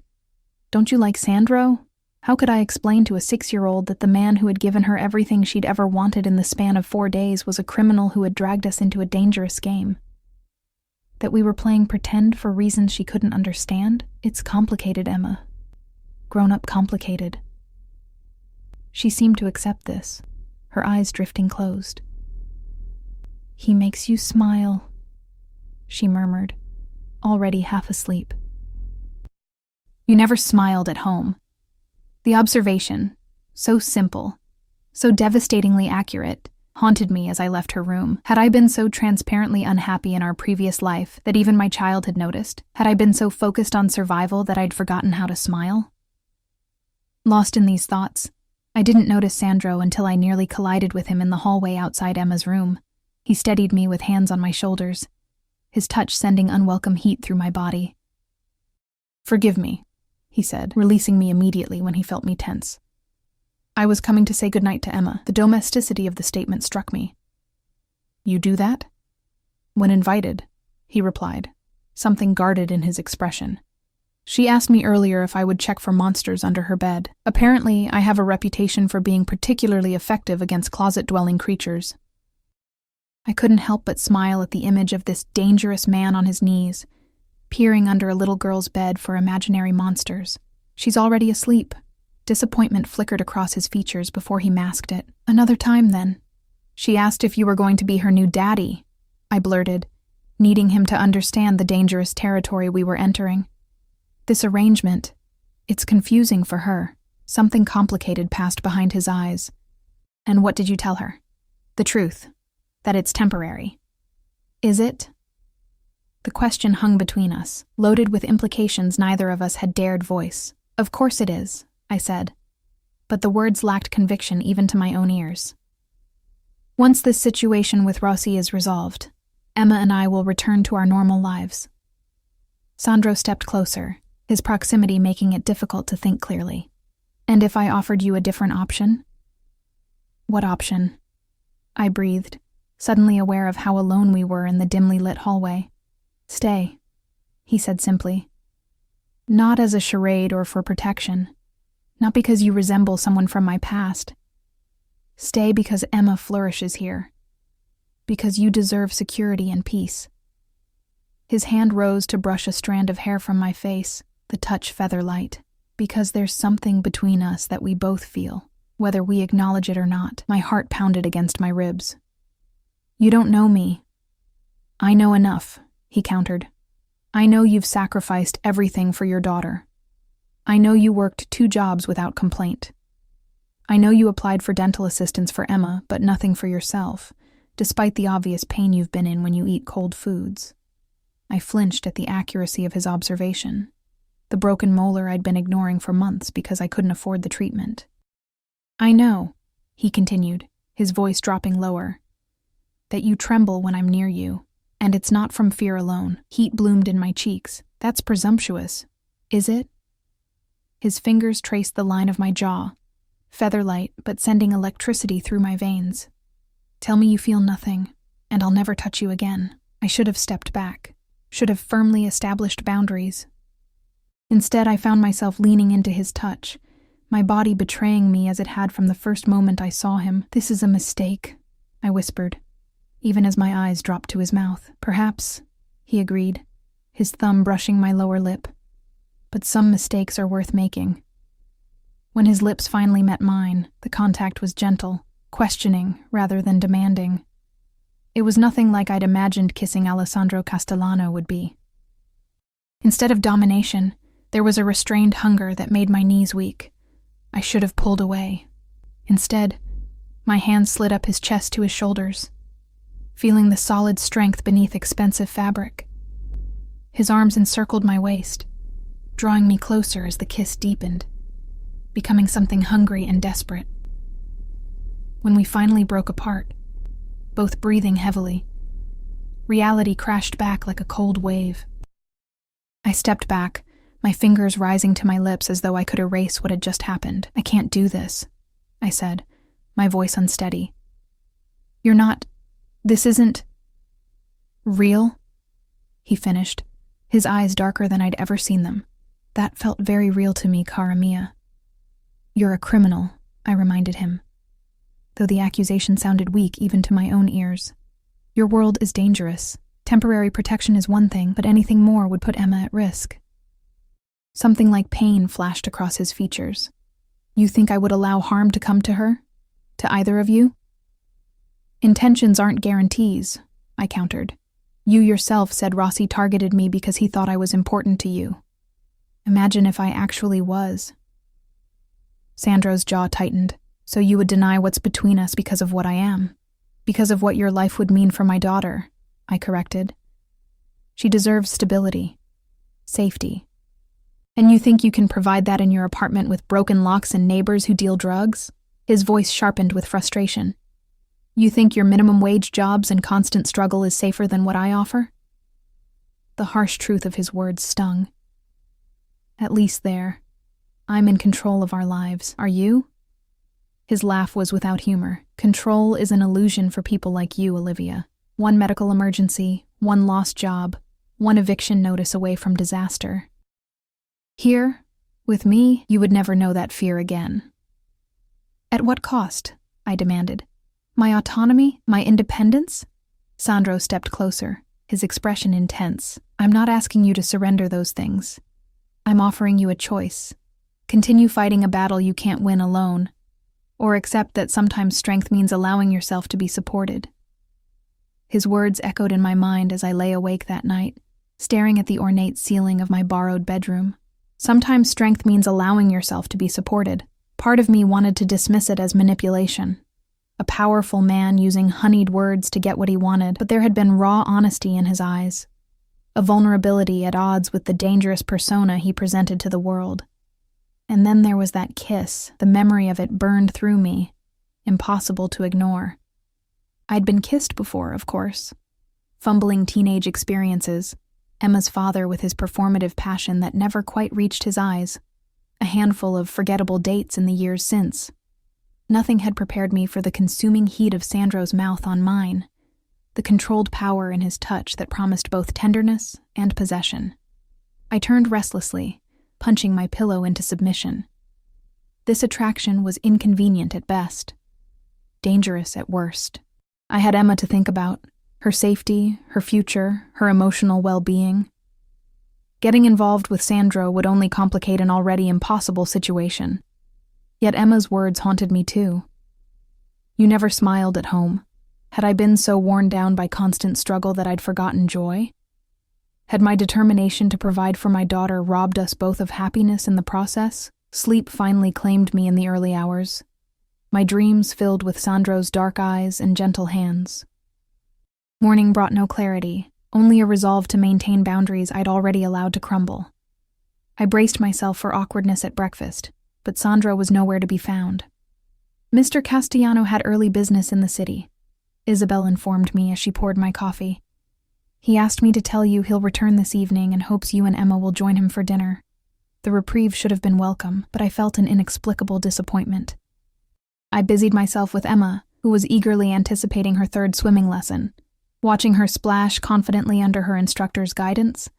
"Don't you like Sandro?" How could I explain to a 6-year-old that the man who had given her everything she'd ever wanted in the span of 4 days was a criminal who had dragged us into a dangerous game? That we were playing pretend for reasons she couldn't understand? It's complicated, Emma. Grown-up complicated. She seemed to accept this, her eyes drifting closed. "He makes you smile," she murmured, already half asleep. "You never smiled at home." The observation, so simple, so devastatingly accurate, haunted me as I left her room. Had I been so transparently unhappy in our previous life that even my child had noticed? Had I been so focused on survival that I'd forgotten how to smile? Lost in these thoughts, I didn't notice Sandro until I nearly collided with him in the hallway outside Emma's room. He steadied me with hands on my shoulders, his touch sending unwelcome heat through my body. "Forgive me," he said, releasing me immediately when he felt me tense. "I was coming to say goodnight to Emma." The domesticity of the statement struck me. "You do that?" "When invited," he replied, something guarded in his expression. "She asked me earlier if I would check for monsters under her bed. Apparently, I have a reputation for being particularly effective against closet-dwelling creatures." I couldn't help but smile at the image of this dangerous man on his knees, peering under a little girl's bed for imaginary monsters. "She's already asleep." Disappointment flickered across his features before he masked it. "Another time, then." "She asked if you were going to be her new daddy," I blurted, needing him to understand the dangerous territory we were entering. This arrangement, it's confusing for her. Something complicated passed behind his eyes. "And what did you tell her?" "The truth. That it's temporary." "Is it?" The question hung between us, loaded with implications neither of us had dared voice. "Of course it is," I said, but the words lacked conviction even to my own ears. "Once this situation with Rossi is resolved, Emma and I will return to our normal lives." Sandro stepped closer, his proximity making it difficult to think clearly. "And if I offered you a different option?" "What option?" I breathed, suddenly aware of how alone we were in the dimly lit hallway. "Stay," he said simply. "Not as a charade or for protection. Not because you resemble someone from my past. Stay because Emma flourishes here. Because you deserve security and peace." His hand rose to brush a strand of hair from my face, the touch feather-light. "Because there's something between us that we both feel, whether we acknowledge it or not." My heart pounded against my ribs. "You don't know me." "I know enough," he countered. "I know you've sacrificed everything for your daughter. I know you worked 2 jobs without complaint. I know you applied for dental assistance for Emma, but nothing for yourself, despite the obvious pain you've been in when you eat cold foods." I flinched at the accuracy of his observation, the broken molar I'd been ignoring for months because I couldn't afford the treatment. "I know," he continued, his voice dropping lower, "that you tremble when I'm near you, and it's not from fear alone." Heat bloomed in my cheeks. "That's presumptuous. Is it?" His fingers traced the line of my jaw, featherlight but sending electricity through my veins. "Tell me you feel nothing, and I'll never touch you again." I should have stepped back, should have firmly established boundaries. Instead, I found myself leaning into his touch, my body betraying me as it had from the first moment I saw him. "This is a mistake," I whispered, even as my eyes dropped to his mouth. "Perhaps," he agreed, his thumb brushing my lower lip. "But some mistakes are worth making." When his lips finally met mine, the contact was gentle, questioning rather than demanding. It was nothing like I'd imagined kissing Alessandro Castellano would be. Instead of domination, there was a restrained hunger that made my knees weak. I should have pulled away. Instead, my hand slid up his chest to his shoulders, feeling the solid strength beneath expensive fabric. His arms encircled my waist, drawing me closer as the kiss deepened, becoming something hungry and desperate. When we finally broke apart, both breathing heavily, reality crashed back like a cold wave. I stepped back, my fingers rising to my lips as though I could erase what had just happened. "I can't do this," I said, my voice unsteady. This isn't real," he finished, his eyes darker than I'd ever seen them. "That felt very real to me, cara mia." "You're a criminal," I reminded him, though the accusation sounded weak even to my own ears. "Your world is dangerous. Temporary protection is one thing, but anything more would put Emma at risk." Something like pain flashed across his features. "You think I would allow harm to come to her? To either of you?" "Intentions aren't guarantees," I countered. "You yourself said Rossi targeted me because he thought I was important to you. Imagine if I actually was." Sandro's jaw tightened. So you would deny what's between us because of what I am? Because of what your life would mean for my daughter, I corrected. She deserves stability, safety. And you think you can provide that in your apartment with broken locks and neighbors who deal drugs? His voice sharpened with frustration. You think your minimum wage jobs and constant struggle is safer than what I offer? The harsh truth of his words stung. At least there. I'm in control of our lives. Are you? His laugh was without humor. Control is an illusion for people like you, Olivia. One medical emergency, one lost job, one eviction notice away from disaster. Here, with me, you would never know that fear again. At what cost? I demanded. My autonomy? My independence? Sandro stepped closer, his expression intense. I'm not asking you to surrender those things. I'm offering you a choice. Continue fighting a battle you can't win alone, or accept that sometimes strength means allowing yourself to be supported. His words echoed in my mind as I lay awake that night, staring at the ornate ceiling of my borrowed bedroom. Sometimes strength means allowing yourself to be supported. Part of me wanted to dismiss it as manipulation. A powerful man using honeyed words to get what he wanted, but there had been raw honesty in his eyes. A vulnerability at odds with the dangerous persona he presented to the world. And then there was that kiss. The memory of it burned through me. Impossible to ignore. I'd been kissed before, of course. Fumbling teenage experiences. Emma's father with his performative passion that never quite reached his eyes. A handful of forgettable dates in the years since. Nothing had prepared me for the consuming heat of Sandro's mouth on mine. The controlled power in his touch that promised both tenderness and possession. I turned restlessly, punching my pillow into submission. This attraction was inconvenient at best, dangerous at worst. I had Emma to think about, her safety, her future, her emotional well-being. Getting involved with Sandro would only complicate an already impossible situation. Yet Emma's words haunted me too. You never smiled at home. Had I been so worn down by constant struggle that I'd forgotten joy? Had my determination to provide for my daughter robbed us both of happiness in the process? Sleep finally claimed me in the early hours. My dreams filled with Sandro's dark eyes and gentle hands. Morning brought no clarity, only a resolve to maintain boundaries I'd already allowed to crumble. I braced myself for awkwardness at breakfast, but Sandro was nowhere to be found. Mr. Castellano had early business in the city, Isabel informed me as she poured my coffee. He asked me to tell you he'll return this evening and hopes you and Emma will join him for dinner. The reprieve should have been welcome, but I felt an inexplicable disappointment. I busied myself with Emma, who was eagerly anticipating her third swimming lesson. Watching her splash confidently under her instructor's guidance,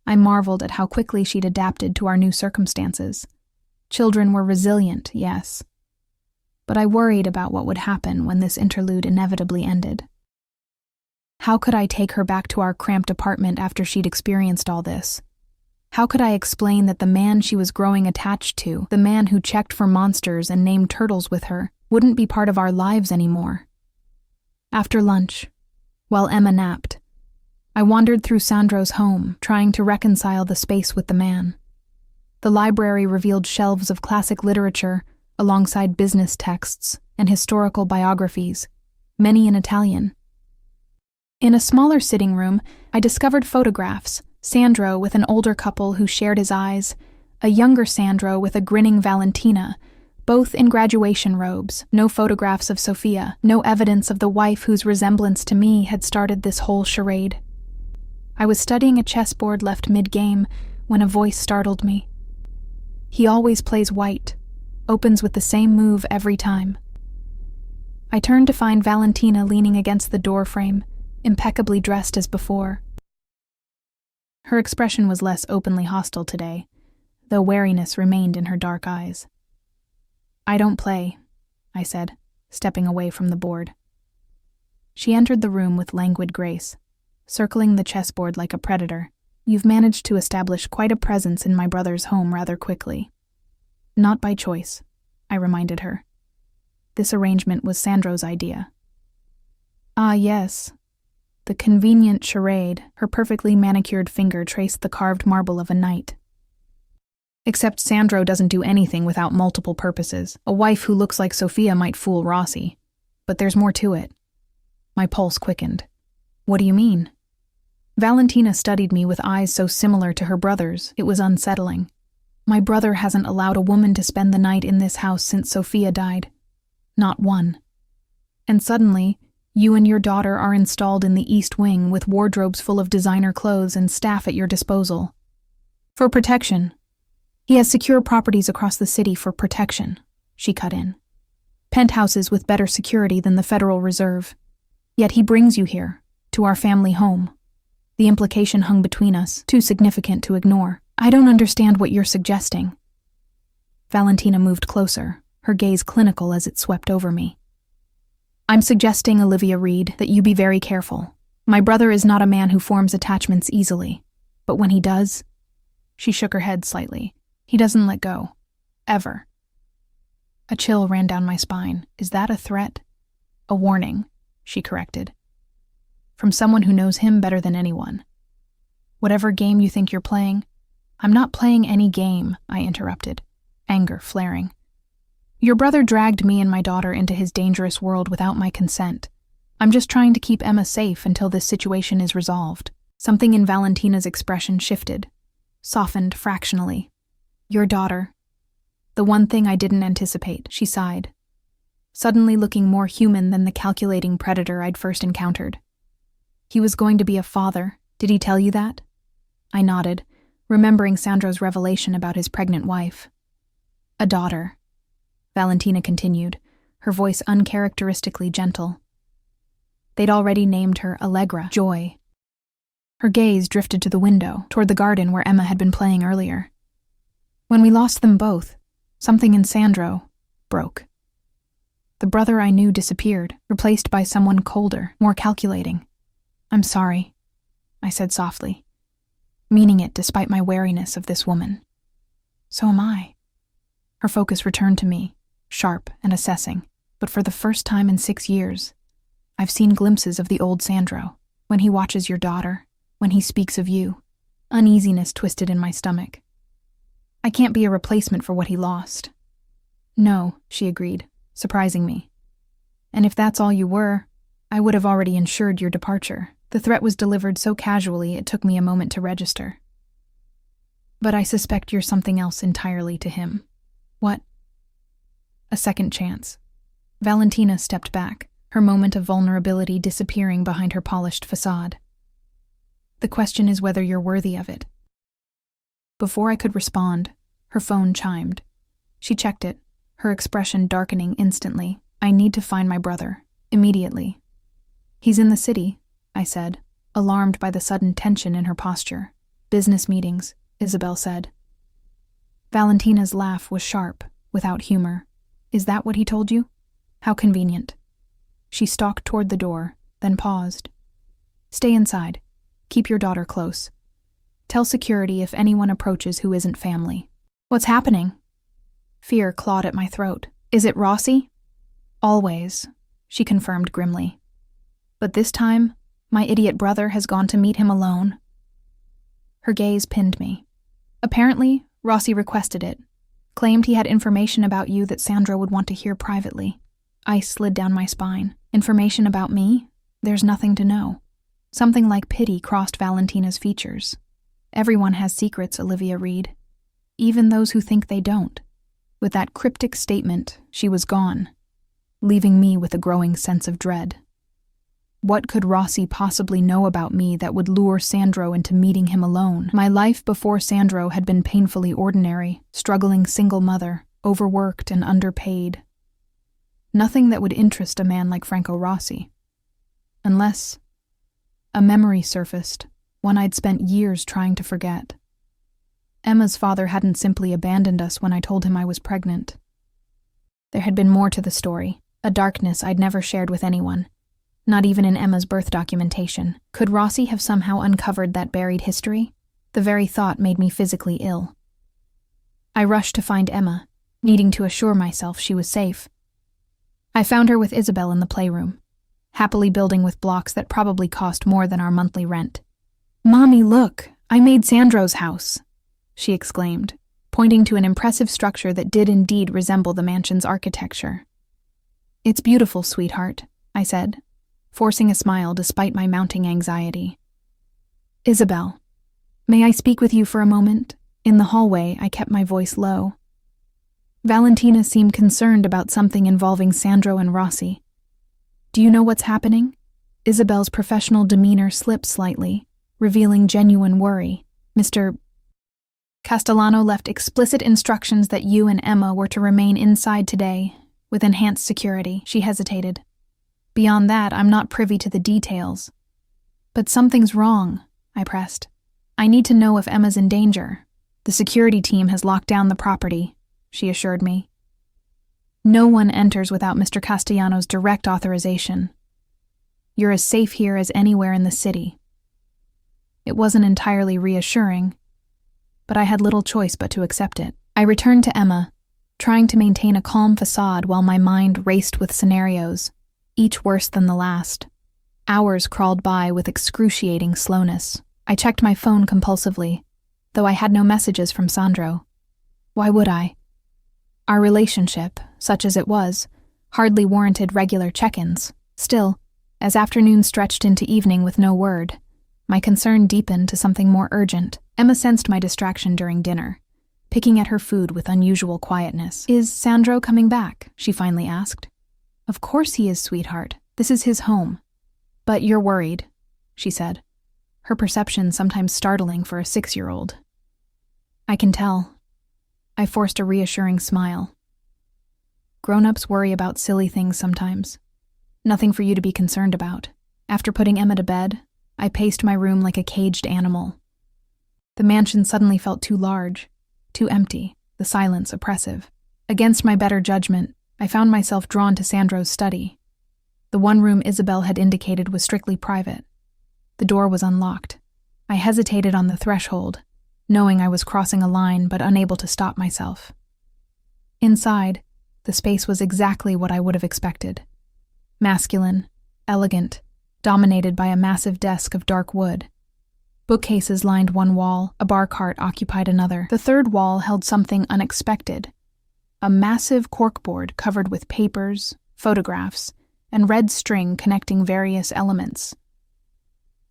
I marveled at how quickly she'd adapted to our new circumstances. Children were resilient, yes. But I worried about what would happen when this interlude inevitably ended. How could I take her back to our cramped apartment after she'd experienced all this? How could I explain that the man she was growing attached to, the man who checked for monsters and named turtles with her, wouldn't be part of our lives anymore? After lunch, while Emma napped, I wandered through Sandro's home, trying to reconcile the space with the man. The library revealed shelves of classic literature, alongside business texts and historical biographies, many in Italian. In a smaller sitting room, I discovered photographs, Sandro with an older couple who shared his eyes, a younger Sandro with a grinning Valentina, both in graduation robes, no photographs of Sophia, no evidence of the wife whose resemblance to me had started this whole charade. I was studying a chessboard left mid-game when a voice startled me. He always plays white, opens with the same move every time. I turned to find Valentina leaning against the doorframe, impeccably dressed as before. Her expression was less openly hostile today, though wariness remained in her dark eyes. I don't play, I said, stepping away from the board. She entered the room with languid grace, circling the chessboard like a predator. You've managed to establish quite a presence in my brother's home rather quickly. Not by choice, I reminded her. This arrangement was Sandro's idea. Ah, yes. The convenient charade, her perfectly manicured finger traced the carved marble of a knight. Except Sandro doesn't do anything without multiple purposes. A wife who looks like Sophia might fool Rossi. But there's more to it. My pulse quickened. What do you mean? Valentina studied me with eyes so similar to her brother's, it was unsettling. My brother hasn't allowed a woman to spend the night in this house since Sophia died. Not one. And suddenly, you and your daughter are installed in the East Wing with wardrobes full of designer clothes and staff at your disposal. For protection. He has secure properties across the city for protection, she cut in. Penthouses with better security than the Federal Reserve. Yet he brings you here, to our family home. The implication hung between us, too significant to ignore. I don't understand what you're suggesting. Valentina moved closer, her gaze clinical as it swept over me. I'm suggesting, Olivia Reed, that you be very careful. My brother is not a man who forms attachments easily. But when he does, she shook her head slightly, he doesn't let go. Ever. A chill ran down my spine. Is that a threat? A warning, she corrected. From someone who knows him better than anyone. Whatever game you think you're playing, I'm not playing any game, I interrupted, anger flaring. Your brother dragged me and my daughter into his dangerous world without my consent. I'm just trying to keep Emma safe until this situation is resolved. Something in Valentina's expression shifted, softened fractionally. Your daughter. The one thing I didn't anticipate, she sighed, suddenly looking more human than the calculating predator I'd first encountered. He was going to be a father. Did he tell you that? I nodded, remembering Sandro's revelation about his pregnant wife. A daughter, Valentina continued, her voice uncharacteristically gentle. They'd already named her Allegra, Joy. Her gaze drifted to the window, toward the garden where Emma had been playing earlier. When we lost them both, something in Sandro broke. The brother I knew disappeared, replaced by someone colder, more calculating. I'm sorry, I said softly, meaning it despite my wariness of this woman. So am I. Her focus returned to me, sharp and assessing, but for the first time in 6 years, I've seen glimpses of the old Sandro, when he watches your daughter, when he speaks of you. Uneasiness twisted in my stomach. I can't be a replacement for what he lost. No, she agreed, surprising me. And if that's all you were, I would have already ensured your departure. The threat was delivered so casually it took me a moment to register. But I suspect you're something else entirely to him. What? A second chance. Valentina stepped back, her moment of vulnerability disappearing behind her polished facade. The question is whether you're worthy of it. Before I could respond, her phone chimed. She checked it, her expression darkening instantly. I need to find my brother, immediately. He's in the city, I said, alarmed by the sudden tension in her posture. Business meetings, Isabel said. Valentina's laugh was sharp, without humor. Is that what he told you? How convenient. She stalked toward the door, then paused. Stay inside. Keep your daughter close. Tell security if anyone approaches who isn't family. What's happening? Fear clawed at my throat. Is it Rossi? Always, she confirmed grimly. But this time, my idiot brother has gone to meet him alone. Her gaze pinned me. Apparently, Rossi requested it, claimed he had information about you that Sandro would want to hear privately. Ice slid down my spine. Information about me? There's nothing to know. Something like pity crossed Valentina's features. Everyone has secrets, Olivia Reed. Even those who think they don't. With that cryptic statement, she was gone, leaving me with a growing sense of dread. What could Rossi possibly know about me that would lure Sandro into meeting him alone? My life before Sandro had been painfully ordinary, struggling single mother, overworked and underpaid. Nothing that would interest a man like Franco Rossi. Unless a memory surfaced, one I'd spent years trying to forget. Emma's father hadn't simply abandoned us when I told him I was pregnant. There had been more to the story, a darkness I'd never shared with anyone. Not even in Emma's birth documentation. Could Rossi have somehow uncovered that buried history? The very thought made me physically ill. I rushed to find Emma, needing to assure myself she was safe. I found her with Isabel in the playroom, happily building with blocks that probably cost more than our monthly rent. "Mommy, look! I made Sandro's house!" she exclaimed, pointing to an impressive structure that did indeed resemble the mansion's architecture. "It's beautiful, sweetheart," I said, forcing a smile despite my mounting anxiety. "Isabel, may I speak with you for a moment?" In the hallway, I kept my voice low. Valentina seemed concerned about something involving Sandro and Rossi. "Do you know what's happening?" Isabel's professional demeanor slipped slightly, revealing genuine worry. "Mr. Castellano left explicit instructions that you and Emma were to remain inside today, with enhanced security." She hesitated. "Beyond that, I'm not privy to the details." "But something's wrong," I pressed. "I need to know if Emma's in danger." "The security team has locked down the property," she assured me. "No one enters without Mr. Castellano's direct authorization. You're as safe here as anywhere in the city." It wasn't entirely reassuring, but I had little choice but to accept it. I returned to Emma, trying to maintain a calm facade while my mind raced with scenarios, each worse than the last. Hours crawled by with excruciating slowness. I checked my phone compulsively, though I had no messages from Sandro. Why would I? Our relationship, such as it was, hardly warranted regular check-ins. Still, as afternoon stretched into evening with no word, my concern deepened to something more urgent. Emma sensed my distraction during dinner, picking at her food with unusual quietness. "Is Sandro coming back?" she finally asked. "Of course he is, sweetheart. This is his home." "But you're worried," she said, her perception sometimes startling for a 6-year-old. "I can tell." I forced a reassuring smile. "Grown-ups worry about silly things sometimes. Nothing for you to be concerned about." After putting Emma to bed, I paced my room like a caged animal. The mansion suddenly felt too large, too empty, the silence oppressive. Against my better judgment, I found myself drawn to Sandro's study. The one room Isabel had indicated was strictly private. The door was unlocked. I hesitated on the threshold, knowing I was crossing a line but unable to stop myself. Inside, the space was exactly what I would have expected. Masculine, elegant, dominated by a massive desk of dark wood. Bookcases lined one wall, a bar cart occupied another. The third wall held something unexpected. A massive corkboard covered with papers, photographs, and red string connecting various elements.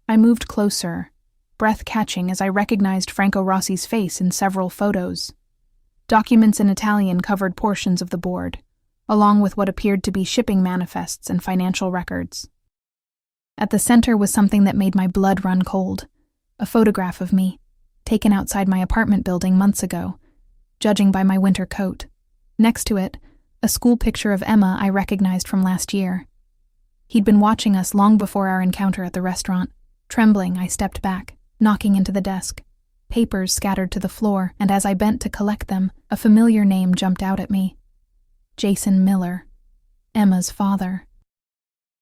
I moved closer, breath catching as I recognized Franco Rossi's face in several photos. Documents in Italian covered portions of the board, along with what appeared to be shipping manifests and financial records. At the center was something that made my blood run cold. A photograph of me, taken outside my apartment building months ago, judging by my winter coat. Next to it, a school picture of Emma I recognized from last year. He'd been watching us long before our encounter at the restaurant. Trembling, I stepped back, knocking into the desk. Papers scattered to the floor, and as I bent to collect them, a familiar name jumped out at me. Jason Miller, Emma's father.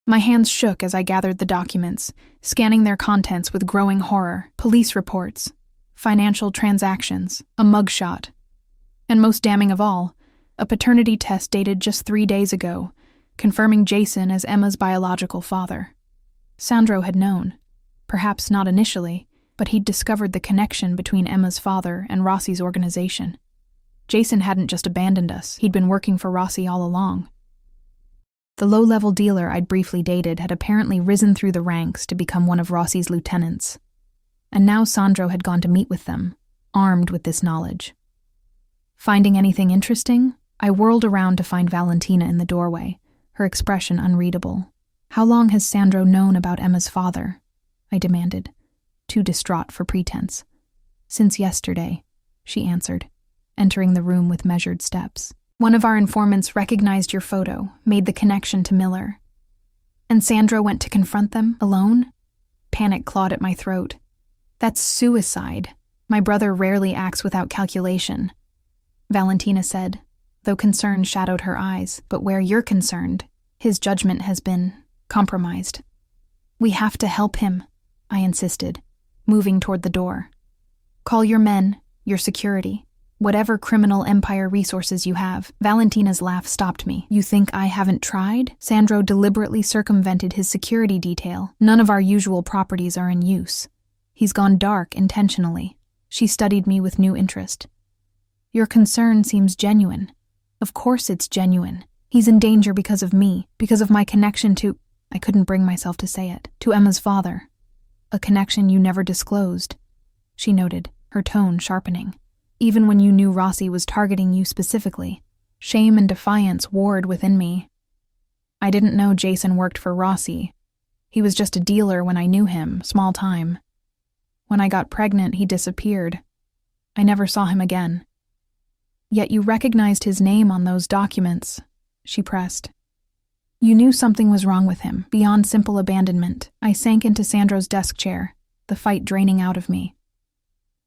My hands shook as I gathered the documents, scanning their contents with growing horror. Police reports, financial transactions, a mugshot, and most damning of all, a paternity test dated just 3 days ago, confirming Jason as Emma's biological father. Sandro had known, perhaps not initially, but he'd discovered the connection between Emma's father and Rossi's organization. Jason hadn't just abandoned us, he'd been working for Rossi all along. The low-level dealer I'd briefly dated had apparently risen through the ranks to become one of Rossi's lieutenants, and now Sandro had gone to meet with them, armed with this knowledge. Finding anything interesting, I whirled around to find Valentina in the doorway, her expression unreadable. "How long has Sandro known about Emma's father?" I demanded, too distraught for pretense. "Since yesterday," she answered, entering the room with measured steps. "One of our informants recognized your photo, made the connection to Miller. And Sandro went to confront them, alone?" Panic clawed at my throat. "That's suicide. My brother rarely acts without calculation," Valentina said, though concern shadowed her eyes. "But where you're concerned, his judgment has been compromised." "We have to help him," I insisted, moving toward the door. "Call your men, your security. Whatever criminal empire resources you have." Valentina's laugh stopped me. "You think I haven't tried?" Sandro deliberately circumvented his security detail. "None of our usual properties are in use. He's gone dark intentionally." She studied me with new interest. Your concern seems genuine. Of course it's genuine. He's in danger because of me, because of my connection to— I couldn't bring myself to say it— to Emma's father. A connection you never disclosed, she noted, her tone sharpening. Even when you knew Rossi was targeting you specifically, shame and defiance warred within me. I didn't know Jason worked for Rossi. He was just a dealer when I knew him, small time. When I got pregnant, he disappeared. I never saw him again. Yet you recognized his name on those documents, she pressed. You knew something was wrong with him, beyond simple abandonment. I sank into Sandro's desk chair, the fight draining out of me.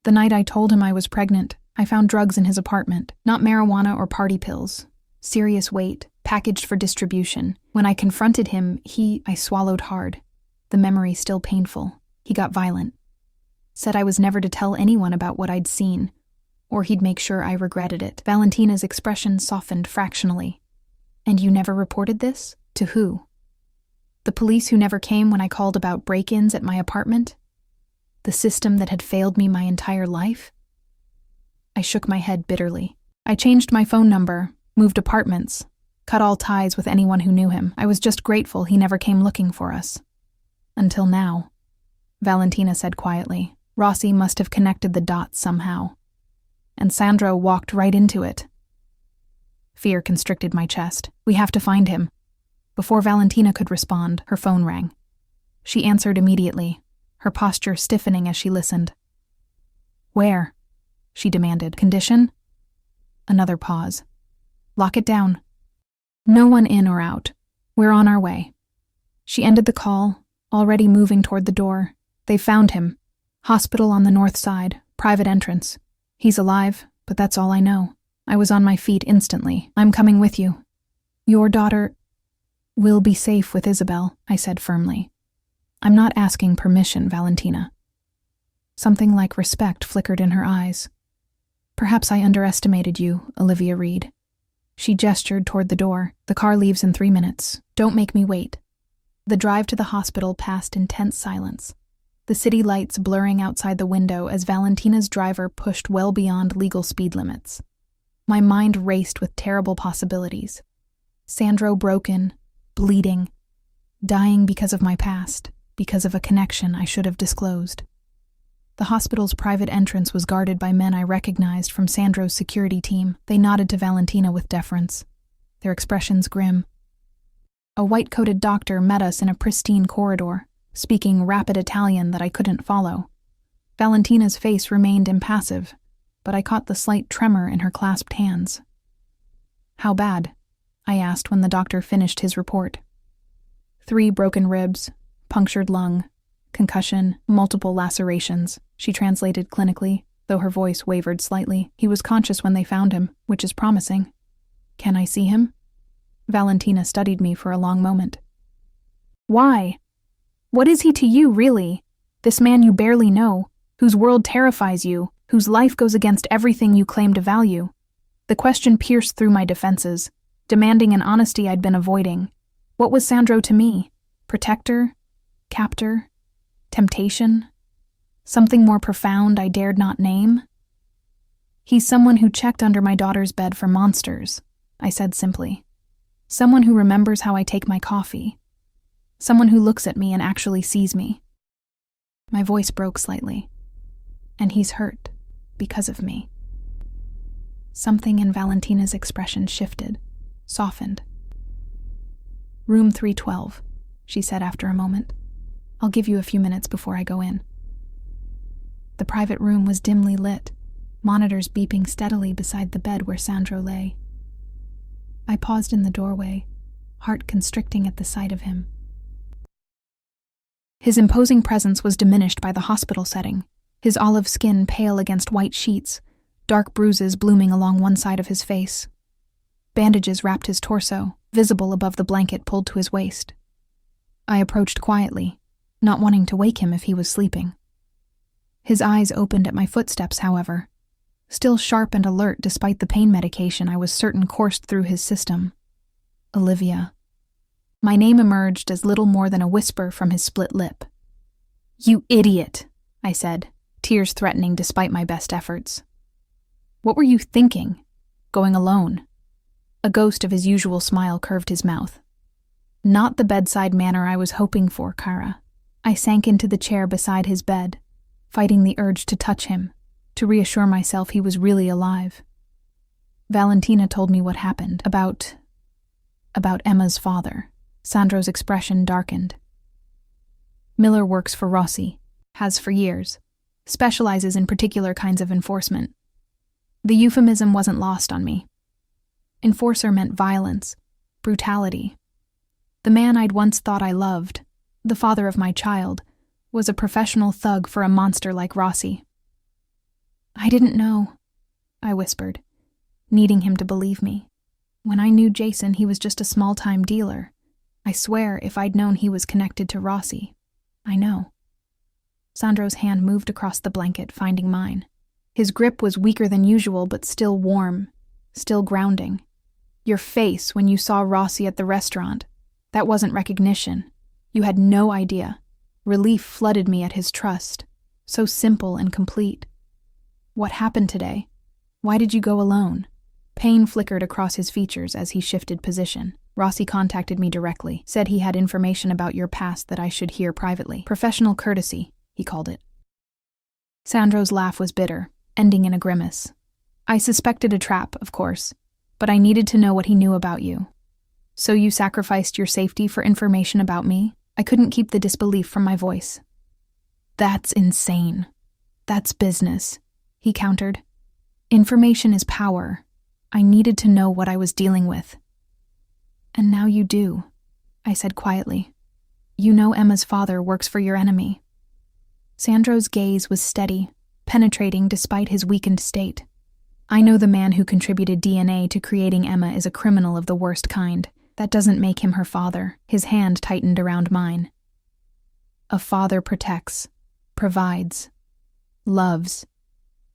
The night I told him I was pregnant, I found drugs in his apartment, not marijuana or party pills. Serious weight, packaged for distribution. When I confronted him, I swallowed hard. The memory still painful. He got violent. Said I was never to tell anyone about what I'd seen, or he'd make sure I regretted it. Valentina's expression softened fractionally. And you never reported this? To who? The police who never came when I called about break-ins at my apartment? The system that had failed me my entire life? I shook my head bitterly. I changed my phone number, moved apartments, cut all ties with anyone who knew him. I was just grateful he never came looking for us. Until now, Valentina said quietly. Rossi must have connected the dots somehow. And Sandro walked right into it. Fear constricted my chest. We have to find him. Before Valentina could respond, her phone rang. She answered immediately, her posture stiffening as she listened. Where? She demanded. Condition? Another pause. Lock it down. No one in or out. We're on our way. She ended the call, already moving toward the door. They found him. Hospital on the north side, private entrance. He's alive, but that's all I know. I was on my feet instantly. I'm coming with you. Your daughter will be safe with Isabel, I said firmly. I'm not asking permission, Valentina. Something like respect flickered in her eyes. Perhaps I underestimated you, Olivia Reed. She gestured toward the door. The car leaves in 3 minutes. Don't make me wait. The drive to the hospital passed in tense silence, the city lights blurring outside the window as Valentina's driver pushed well beyond legal speed limits. My mind raced with terrible possibilities. Sandro broken, bleeding, dying because of my past, because of a connection I should have disclosed. The hospital's private entrance was guarded by men I recognized from Sandro's security team. They nodded to Valentina with deference, their expressions grim. A white-coated doctor met us in a pristine corridor, speaking rapid Italian that I couldn't follow. Valentina's face remained impassive, but I caught the slight tremor in her clasped hands. How bad? I asked when the doctor finished his report. 3 broken ribs, punctured lung, concussion, multiple lacerations, she translated clinically, though her voice wavered slightly. He was conscious when they found him, which is promising. Can I see him? Valentina studied me for a long moment. Why? What is he to you, really? This man you barely know, whose world terrifies you, whose life goes against everything you claim to value. The question pierced through my defenses, demanding an honesty I'd been avoiding. What was Sandro to me? Protector? Captor? Temptation? Something more profound I dared not name? He's someone who checked under my daughter's bed for monsters, I said simply. Someone who remembers how I take my coffee. Someone who looks at me and actually sees me. My voice broke slightly. And he's hurt because of me. Something in Valentina's expression shifted, softened. Room 312, she said after a moment. I'll give you a few minutes before I go in. The private room was dimly lit, monitors beeping steadily beside the bed where Sandro lay. I paused in the doorway, heart constricting at the sight of him. His imposing presence was diminished by the hospital setting, his olive skin pale against white sheets, dark bruises blooming along one side of his face. Bandages wrapped his torso, visible above the blanket pulled to his waist. I approached quietly, not wanting to wake him if he was sleeping. His eyes opened at my footsteps, however, still sharp and alert despite the pain medication I was certain coursed through his system. Olivia. My name emerged as little more than a whisper from his split lip. You idiot, I said, tears threatening despite my best efforts. What were you thinking? Going alone? A ghost of his usual smile curved his mouth. Not the bedside manner I was hoping for, Kara. I sank into the chair beside his bed, fighting the urge to touch him, to reassure myself he was really alive. Valentina told me what happened, about Emma's father. Sandro's expression darkened. Miller works for Rossi, has for years, specializes in particular kinds of enforcement. The euphemism wasn't lost on me. Enforcer meant violence, brutality. The man I'd once thought I loved, the father of my child, was a professional thug for a monster like Rossi. I didn't know, I whispered, needing him to believe me. When I knew Jason, he was just a small-time dealer. I swear, if I'd known he was connected to Rossi. I know. Sandro's hand moved across the blanket, finding mine. His grip was weaker than usual, but still warm, still grounding. Your face when you saw Rossi at the restaurant. That wasn't recognition. You had no idea. Relief flooded me at his trust. So simple and complete. What happened today? Why did you go alone? Pain flickered across his features as he shifted position. Rossi contacted me directly, said he had information about your past that I should hear privately. Professional courtesy, he called it. Sandro's laugh was bitter, ending in a grimace. I suspected a trap, of course, but I needed to know what he knew about you. So you sacrificed your safety for information about me? I couldn't keep the disbelief from my voice. That's insane. That's business, he countered. Information is power. I needed to know what I was dealing with. And now you do, I said quietly. You know Emma's father works for your enemy. Sandro's gaze was steady, penetrating despite his weakened state. I know the man who contributed DNA to creating Emma is a criminal of the worst kind. That doesn't make him her father. His hand tightened around mine. A father protects, provides, loves.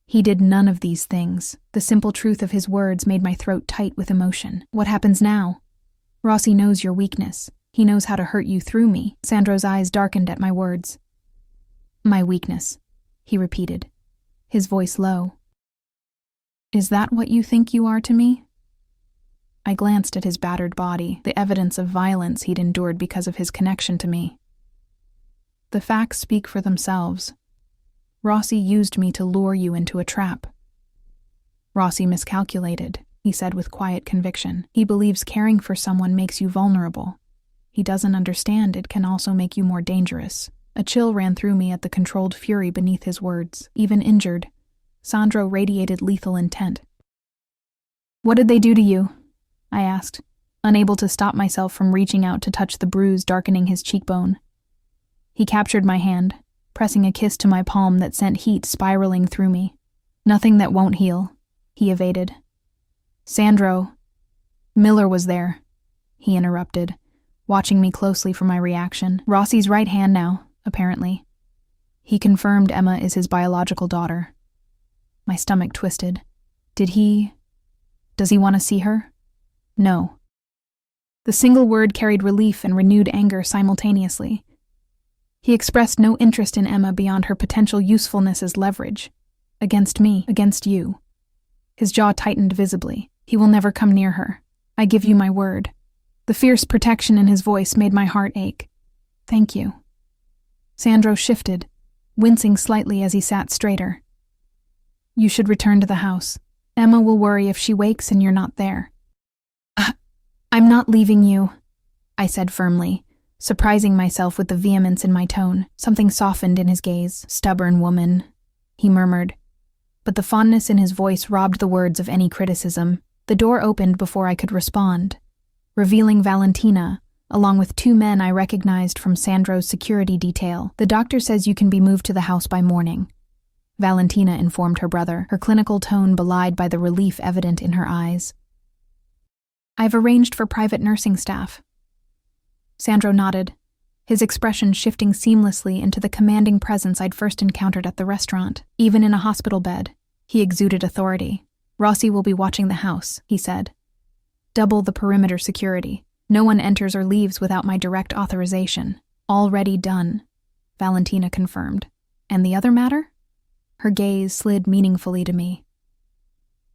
He did none of these things. The simple truth of his words made my throat tight with emotion. What happens now? Rossi knows your weakness. He knows how to hurt you through me. Sandro's eyes darkened at my words. My weakness, he repeated, his voice low. Is that what you think you are to me? I glanced at his battered body, the evidence of violence he'd endured because of his connection to me. The facts speak for themselves. Rossi used me to lure you into a trap. Rossi miscalculated, he said with quiet conviction. He believes caring for someone makes you vulnerable. He doesn't understand it can also make you more dangerous. A chill ran through me at the controlled fury beneath his words. Even injured, Sandro radiated lethal intent. What did they do to you? I asked, unable to stop myself from reaching out to touch the bruise darkening his cheekbone. He captured my hand, pressing a kiss to my palm that sent heat spiraling through me. Nothing that won't heal, he evaded. Sandro, Miller was there, he interrupted, watching me closely for my reaction. Rossi's right hand now, apparently. He confirmed Emma is his biological daughter. My stomach twisted. Does he want to see her? No. The single word carried relief and renewed anger simultaneously. He expressed no interest in Emma beyond her potential usefulness as leverage. Against me, against you. His jaw tightened visibly. He will never come near her. I give you my word. The fierce protection in his voice made my heart ache. Thank you. Sandro shifted, wincing slightly as he sat straighter. You should return to the house. Emma will worry if she wakes and you're not there. I'm not leaving you, I said firmly, surprising myself with the vehemence in my tone. Something softened in his gaze. Stubborn woman, he murmured. But the fondness in his voice robbed the words of any criticism. The door opened before I could respond, revealing Valentina, along with two men I recognized from Sandro's security detail. The doctor says you can be moved to the house by morning, Valentina informed her brother, her clinical tone belied by the relief evident in her eyes. I've arranged for private nursing staff. Sandro nodded, his expression shifting seamlessly into the commanding presence I'd first encountered at the restaurant. Even in a hospital bed, he exuded authority. Rossi will be watching the house, he said. Double the perimeter security. No one enters or leaves without my direct authorization. Already done, Valentina confirmed. And the other matter? Her gaze slid meaningfully to me.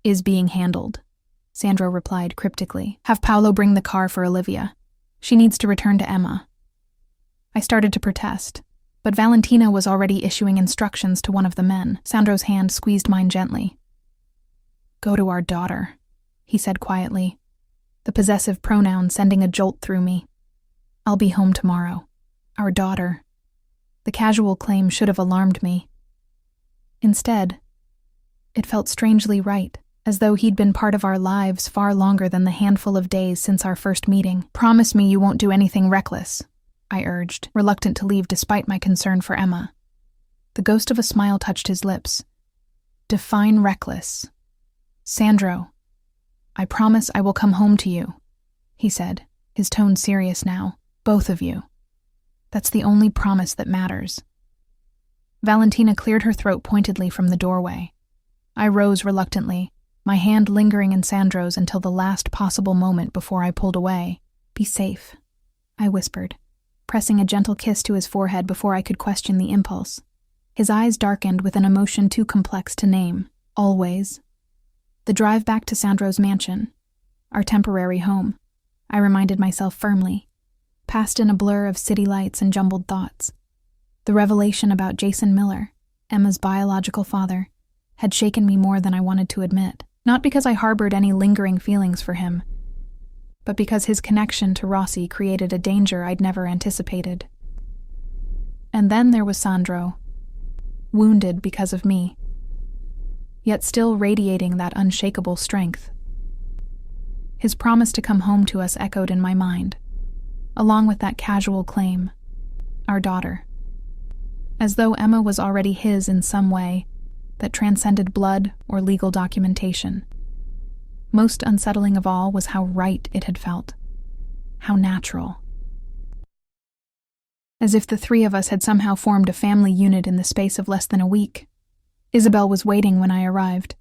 Is being handled, Sandro replied cryptically. Have Paolo bring the car for Olivia. She needs to return to Emma. I started to protest, but Valentina was already issuing instructions to one of the men. Sandro's hand squeezed mine gently. Go to our daughter, he said quietly, the possessive pronoun sending a jolt through me. I'll be home tomorrow. Our daughter. The casual claim should have alarmed me. Instead, it felt strangely right, as though he'd been part of our lives far longer than the handful of days since our first meeting. Promise me you won't do anything reckless, I urged, reluctant to leave despite my concern for Emma. The ghost of a smile touched his lips. Define reckless. Sandro, I promise I will come home to you, he said, his tone serious now. Both of you. That's the only promise that matters. Valentina cleared her throat pointedly from the doorway. I rose reluctantly, my hand lingering in Sandro's until the last possible moment before I pulled away. Be safe, I whispered, pressing a gentle kiss to his forehead before I could question the impulse. His eyes darkened with an emotion too complex to name. Always. The drive back to Sandro's mansion, our temporary home, I reminded myself firmly, passed in a blur of city lights and jumbled thoughts. The revelation about Jason Miller, Emma's biological father, had shaken me more than I wanted to admit, not because I harbored any lingering feelings for him, but because his connection to Rossi created a danger I'd never anticipated. And then there was Sandro, wounded because of me, yet still radiating that unshakable strength. His promise to come home to us echoed in my mind, along with that casual claim, our daughter. As though Emma was already his in some way that transcended blood or legal documentation. Most unsettling of all was how right it had felt. How natural. As if the three of us had somehow formed a family unit in the space of less than a week. Isabel was waiting when I arrived,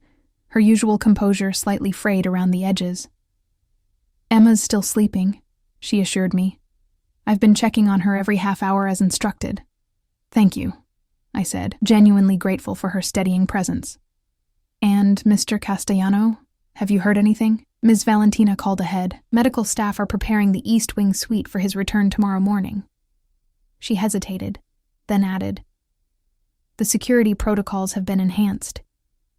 her usual composure slightly frayed around the edges. Emma's still sleeping, she assured me. I've been checking on her every half hour as instructed. Thank you, I said, genuinely grateful for her steadying presence. And Mr. Castellano, have you heard anything? Ms. Valentina called ahead. Medical staff are preparing the East Wing suite for his return tomorrow morning. She hesitated, then added, the security protocols have been enhanced.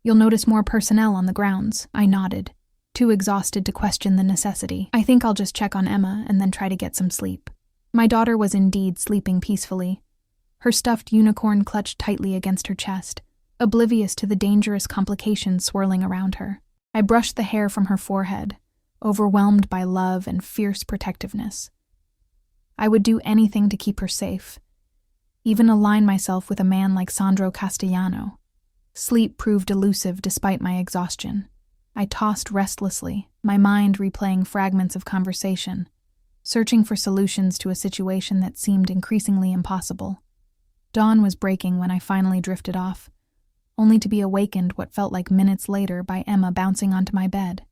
You'll notice more personnel on the grounds. I nodded, too exhausted to question the necessity. I think I'll just check on Emma and then try to get some sleep. My daughter was indeed sleeping peacefully, her stuffed unicorn clutched tightly against her chest, oblivious to the dangerous complications swirling around her. I brushed the hair from her forehead, overwhelmed by love and fierce protectiveness. I would do anything to keep her safe, even align myself with a man like Sandro Castellano. Sleep proved elusive despite my exhaustion. I tossed restlessly, my mind replaying fragments of conversation, searching for solutions to a situation that seemed increasingly impossible. Dawn was breaking when I finally drifted off, only to be awakened what felt like minutes later by Emma bouncing onto my bed.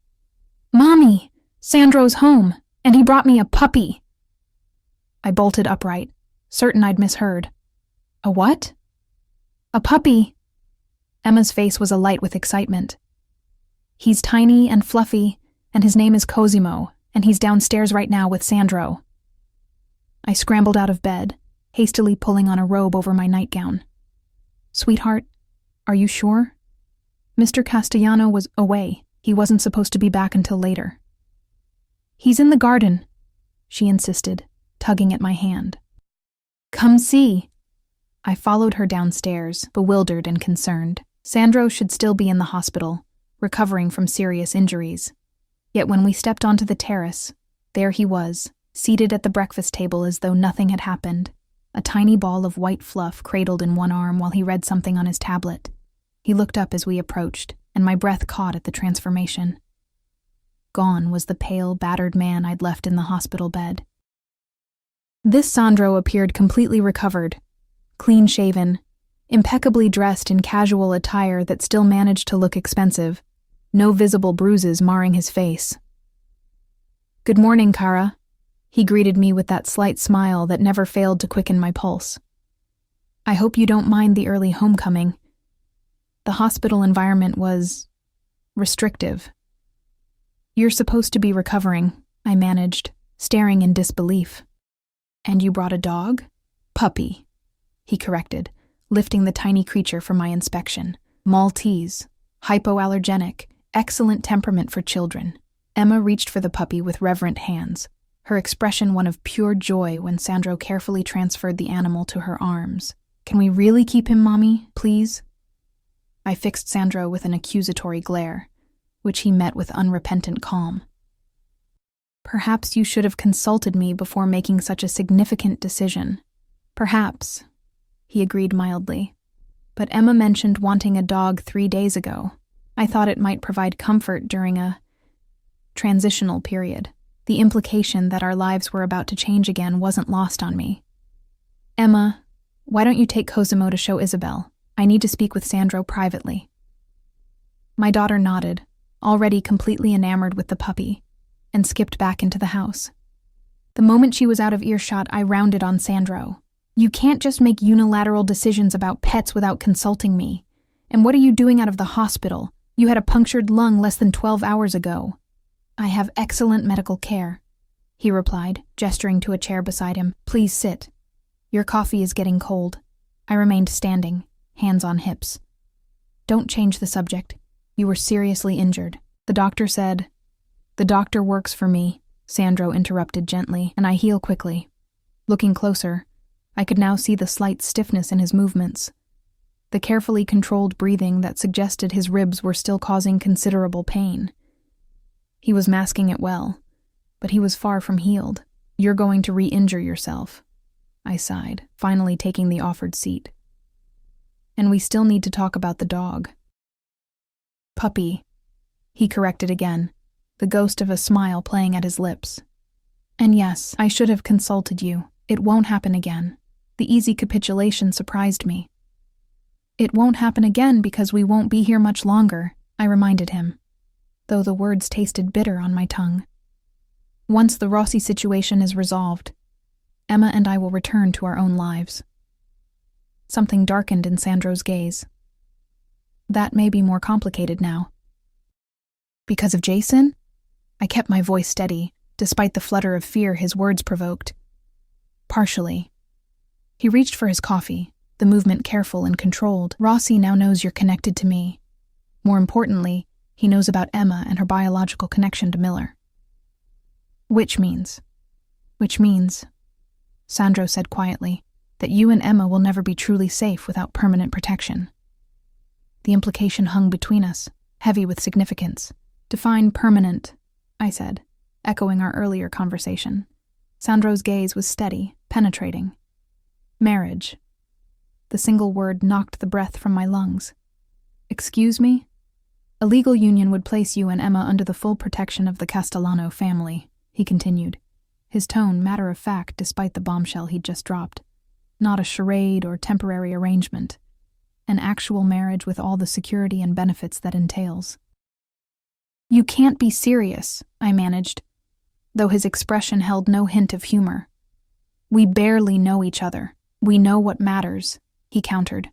Mommy! Sandro's home, and he brought me a puppy! I bolted upright, certain I'd misheard. A what? A puppy. Emma's face was alight with excitement. He's tiny and fluffy, and his name is Cosimo, and he's downstairs right now with Sandro. I scrambled out of bed, hastily pulling on a robe over my nightgown. Sweetheart, are you sure? Mr. Castellano was away. He wasn't supposed to be back until later. He's in the garden, she insisted, tugging at my hand. Come see. I followed her downstairs, bewildered and concerned. Sandro should still be in the hospital, recovering from serious injuries. Yet when we stepped onto the terrace, there he was, seated at the breakfast table as though nothing had happened, a tiny ball of white fluff cradled in one arm while he read something on his tablet. He looked up as we approached, and my breath caught at the transformation. Gone was the pale, battered man I'd left in the hospital bed. This Sandro appeared completely recovered, clean-shaven, impeccably dressed in casual attire that still managed to look expensive, no visible bruises marring his face. Good morning, Cara. He greeted me with that slight smile that never failed to quicken my pulse. I hope you don't mind the early homecoming. The hospital environment was restrictive. You're supposed to be recovering, I managed, staring in disbelief. And you brought a dog? Puppy, he corrected, lifting the tiny creature for my inspection. Maltese, hypoallergenic, excellent temperament for children. Emma reached for the puppy with reverent hands, her expression one of pure joy when Sandro carefully transferred the animal to her arms. Can we really keep him, Mommy, please? I fixed Sandro with an accusatory glare, which he met with unrepentant calm. Perhaps you should have consulted me before making such a significant decision. Perhaps, he agreed mildly. But Emma mentioned wanting a dog 3 days ago. I thought it might provide comfort during a transitional period. The implication that our lives were about to change again wasn't lost on me. Emma, why don't you take Cosimo to show Isabel? I need to speak with Sandro privately. My daughter nodded, already completely enamored with the puppy, and skipped back into the house. The moment she was out of earshot, I rounded on Sandro. You can't just make unilateral decisions about pets without consulting me. And what are you doing out of the hospital? You had a punctured lung less than 12 hours ago. I have excellent medical care, he replied, gesturing to a chair beside him. Please sit. Your coffee is getting cold. I remained standing, hands on hips. Don't change the subject. You were seriously injured. The doctor said. The doctor works for me, Sandro interrupted gently, and I heal quickly. Looking closer, I could now see the slight stiffness in his movements, the carefully controlled breathing that suggested his ribs were still causing considerable pain. He was masking it well, but he was far from healed. You're going to re-injure yourself, I sighed, finally taking the offered seat. And we still need to talk about the dog. Puppy, he corrected again, the ghost of a smile playing at his lips. And yes, I should have consulted you. It won't happen again. The easy capitulation surprised me. It won't happen again because we won't be here much longer, I reminded him, though the words tasted bitter on my tongue. Once the Rossi situation is resolved, Emma and I will return to our own lives. Something darkened in Sandro's gaze. That may be more complicated now. Because of Jason? I kept my voice steady, despite the flutter of fear his words provoked. Partially. He reached for his coffee, the movement careful and controlled. Rossi now knows you're connected to me. More importantly, he knows about Emma and her biological connection to Miller. Which means, Sandro said quietly, that you and Emma will never be truly safe without permanent protection. The implication hung between us, heavy with significance. Define permanent, I said, echoing our earlier conversation. Sandro's gaze was steady, penetrating. Marriage. The single word knocked the breath from my lungs. Excuse me? A legal union would place you and Emma under the full protection of the Castellano family, he continued, his tone matter-of-fact despite the bombshell he'd just dropped. Not a charade or temporary arrangement. An actual marriage with all the security and benefits that entails. You can't be serious, I managed, though his expression held no hint of humor. We barely know each other. We know what matters, he countered.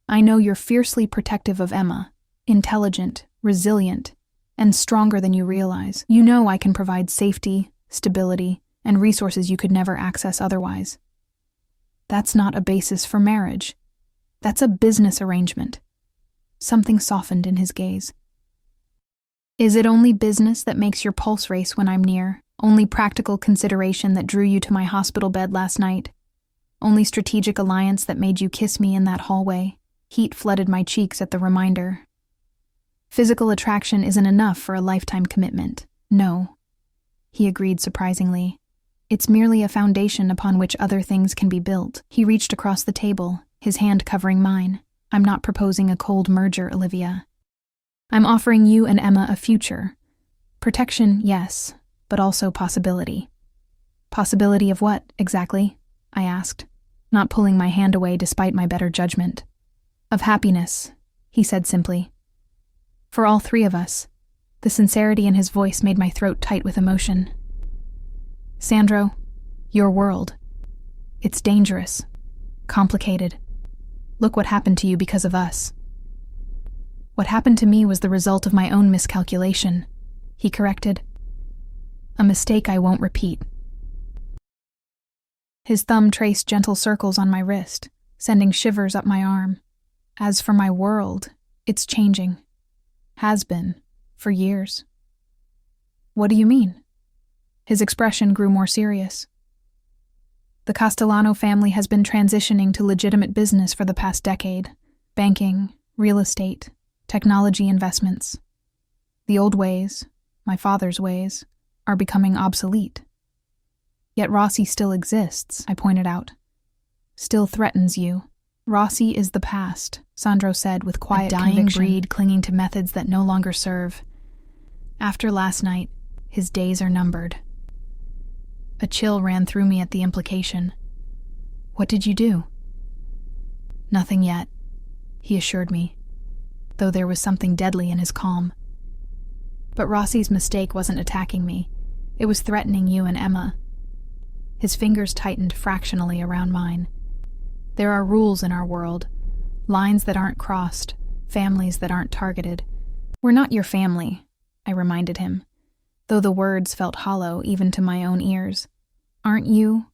I know you're fiercely protective of Emma, intelligent, resilient, and stronger than you realize. You know I can provide safety, stability, and resources you could never access otherwise. That's not a basis for marriage. That's a business arrangement. Something softened in his gaze. Is it only business that makes your pulse race when I'm near? Only practical consideration that drew you to my hospital bed last night? Only strategic alliance that made you kiss me in that hallway? Heat flooded my cheeks at the reminder. Physical attraction isn't enough for a lifetime commitment. No, he agreed surprisingly. It's merely a foundation upon which other things can be built. He reached across the table, his hand covering mine. I'm not proposing a cold merger, Olivia. I'm offering you and Emma a future. Protection, yes, but also possibility. Possibility of what, exactly? I asked, not pulling my hand away despite my better judgment. Of happiness, he said simply. For all three of us. The sincerity in his voice made my throat tight with emotion. Sandro, your world. It's dangerous. Complicated. Look what happened to you because of us. What happened to me was the result of my own miscalculation, he corrected. A mistake I won't repeat. His thumb traced gentle circles on my wrist, sending shivers up my arm. As for my world, it's changing. Has been, for years. What do you mean? His expression grew more serious. The Castellano family has been transitioning to legitimate business for the past decade. Banking, real estate, technology investments. The old ways, my father's ways, are becoming obsolete. Yet Rossi still exists, I pointed out. Still threatens you. Rossi is the past, Sandro said with quiet conviction. A dying breed clinging to methods that no longer serve. After last night, his days are numbered. A chill ran through me at the implication. What did you do? Nothing yet, he assured me, though there was something deadly in his calm. But Rossi's mistake wasn't attacking me. It was threatening you and Emma. His fingers tightened fractionally around mine. There are rules in our world, lines that aren't crossed, families that aren't targeted. We're not your family, I reminded him, though the words felt hollow even to my own ears. Aren't you?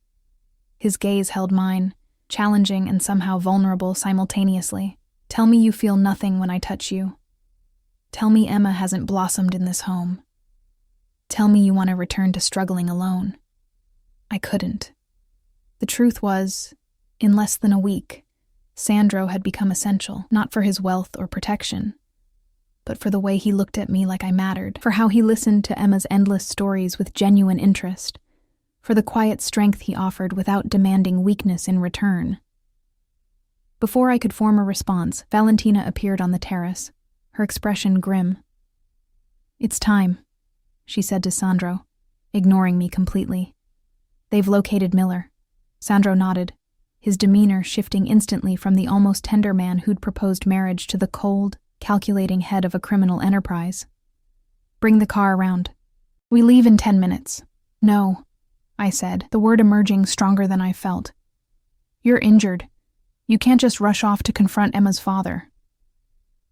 His gaze held mine, challenging and somehow vulnerable simultaneously. Tell me you feel nothing when I touch you. Tell me Emma hasn't blossomed in this home. Tell me you want to return to struggling alone. I couldn't. The truth was, in less than a week, Sandro had become essential, not for his wealth or protection, but for the way he looked at me like I mattered, for how he listened to Emma's endless stories with genuine interest, for the quiet strength he offered without demanding weakness in return. Before I could form a response, Valentina appeared on the terrace, her expression grim. It's time, she said to Sandro, ignoring me completely. They've located Miller. Sandro nodded, his demeanor shifting instantly from the almost tender man who'd proposed marriage to the cold, calculating head of a criminal enterprise. Bring the car around. We leave in 10 minutes. No, I said, the word emerging stronger than I felt. You're injured. You can't just rush off to confront Emma's father.